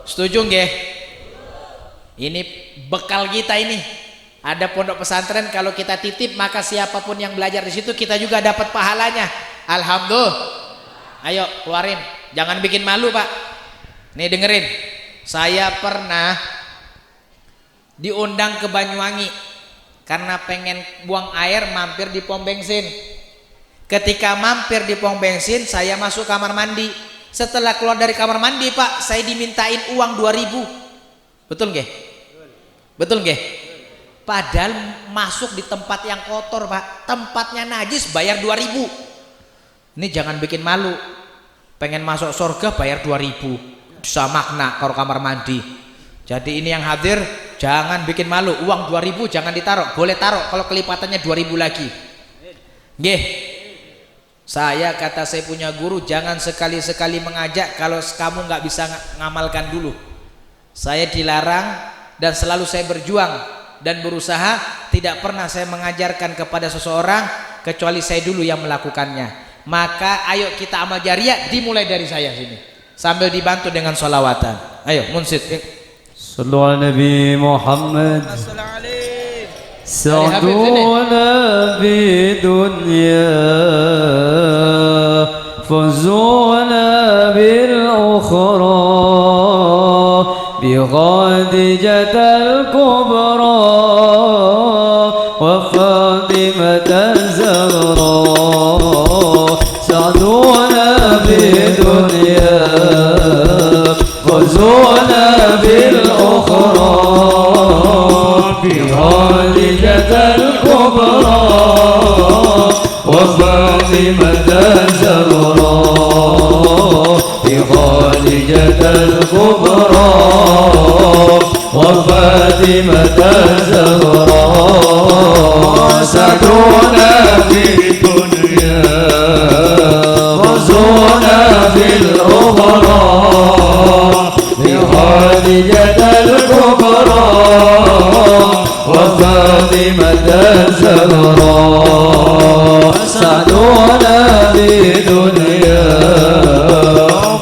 Setuju nggih? Ini bekal kita ini. Ada pondok pesantren, kalau kita titip maka siapapun yang belajar di situ kita juga dapat pahalanya. Alhamdulillah. Ayo keluarin, jangan bikin malu Pak. Nih dengerin, saya pernah diundang ke Banyuwangi karena pengen buang air, mampir di pom bensin. Ketika mampir di pom bensin, saya masuk kamar mandi. Setelah keluar dari kamar mandi Pak, saya dimintain uang 2.000. Betul nggih? Betul nggih? Padahal masuk di tempat yang kotor Pak, tempatnya najis, bayar 2.000. Ini jangan bikin malu. Pengen masuk surga bayar 2.000, bisa makna kalau kamar mandi. Jadi ini yang hadir jangan bikin malu. Uang 2.000 jangan ditaruh, boleh taruh kalau kelipatannya 2.000 lagi. Nggih. Saya kata saya punya guru, jangan sekali-sekali mengajak kalau kamu nggak bisa ngamalkan dulu. Saya dilarang dan selalu saya berjuang dan berusaha, tidak pernah saya mengajarkan kepada seseorang kecuali saya dulu yang melakukannya. Maka ayo kita amal jariah dimulai dari saya sini sambil dibantu dengan sholawatan. Ayo Munsid, sallu ala Nabi Muhammad. Sa'duna bi dunya fuzuna bil ukhra bi Khadijatal Kubra وفاطمة الزهراء سعدونا بدنيا فزونا بالأخرى بخادجة الكبرى وفاطمة الزهراء بخادجة الكبرى وفاطمة الزهراء سعدونا في الدنيا فزونا في الأخرى بخادجة الكبرى وفاطمة الزهراء سعدونا في الدنيا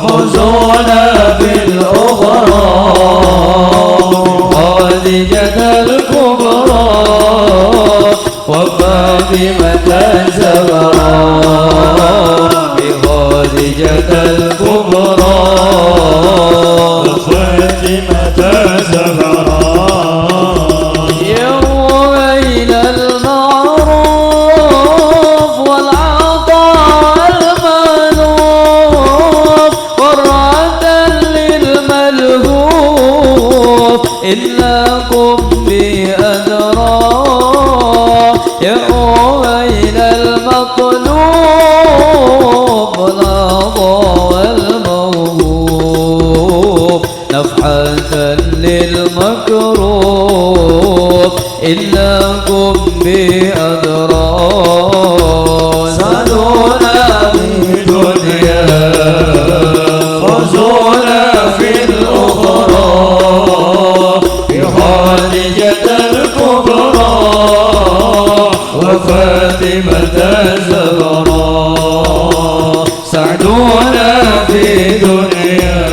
فزونا في الأخرى خادجة الكبرى وفاطمة الزهراء بخادجة الكبرى وفاطمة الزهراء يروى إلى المعروف والعطاء المألوف قرة للملهوف إنكم بأدرى يروى إلى المطلوب والعطاء والموهوب نفحة للمكروب إنكم بأدرى سعدونا في الدنيا فزونا في الأخرى بخادجة الكبرى وفاطمة الزهراء سعدونا في دنيا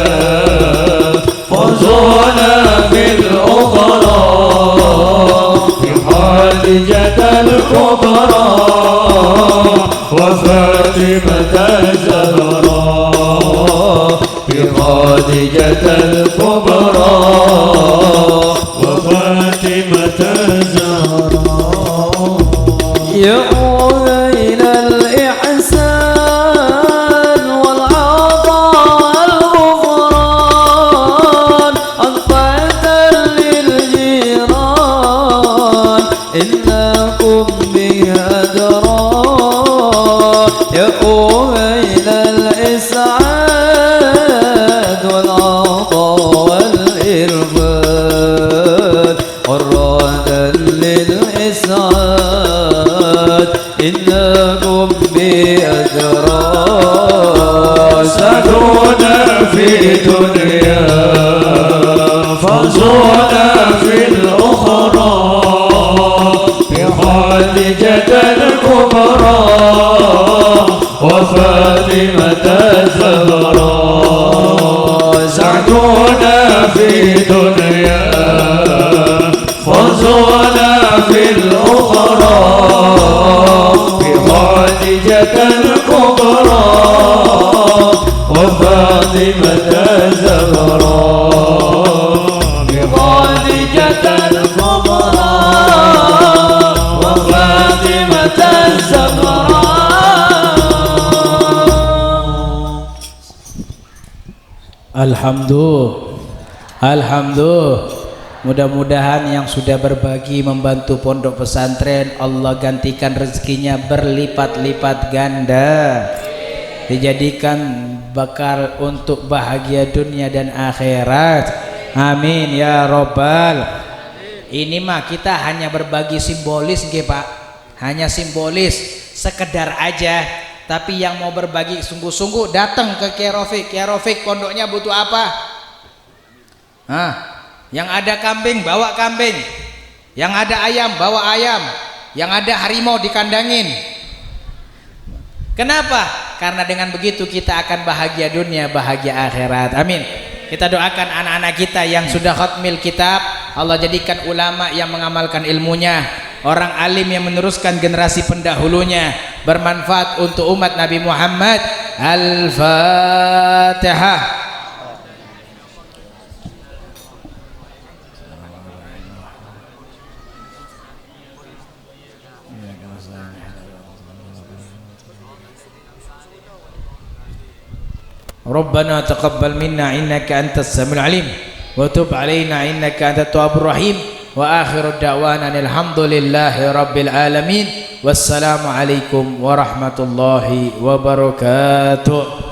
فزونا في الأخرى بخادجة الكبرى وفاطمة الزهراء بخادجة الكبرى وفاطمة الزهراء يؤوى إلى الإحسان والعطاء الغفران أنفعة للجيران إنكم به أدرى يؤوى إلى الإسعاد والعطاء والإرفان والراد للإسعاد فوزنا في الأخرى بخادجة الكبرى وفاطمة الزهراء سعدنا في دنيا فوزنا في الأخرى بخادجة الكبرى وفاطمة الزهراء بخادجة الكبرى وفاطمة الزهراء. Alhamdulillah. Mudah-mudahan yang sudah berbagi membantu pondok pesantren Allah gantikan rezekinya berlipat-lipat ganda, dijadikan bakal untuk bahagia dunia dan akhirat. Amin ya robbal. Ini mah kita hanya berbagi simbolis nggih Pak, hanya simbolis sekedar aja. Tapi yang mau berbagi sungguh-sungguh datang ke Kiai Rafiq. Kiai Rafiq pondoknya butuh apa? Yang ada kambing bawa kambing, yang ada ayam bawa ayam, yang ada harimau dikandangin. Kenapa? Karena dengan begitu kita akan bahagia dunia, bahagia akhirat. Amin. Kita doakan anak-anak kita yang sudah khatmil kitab, Allah jadikan ulama yang mengamalkan ilmunya, orang alim yang meneruskan generasi pendahulunya, bermanfaat untuk umat Nabi Muhammad. Al-Fatihah. Rabbana taqabbal minna innaka antas samiul alim wa tub alaina innaka antat tawwabur rahim wa akhiru da'wana alhamdulillahi rabbil alamin. Wassalamu alaikum warahmatullahi wabarakatuh.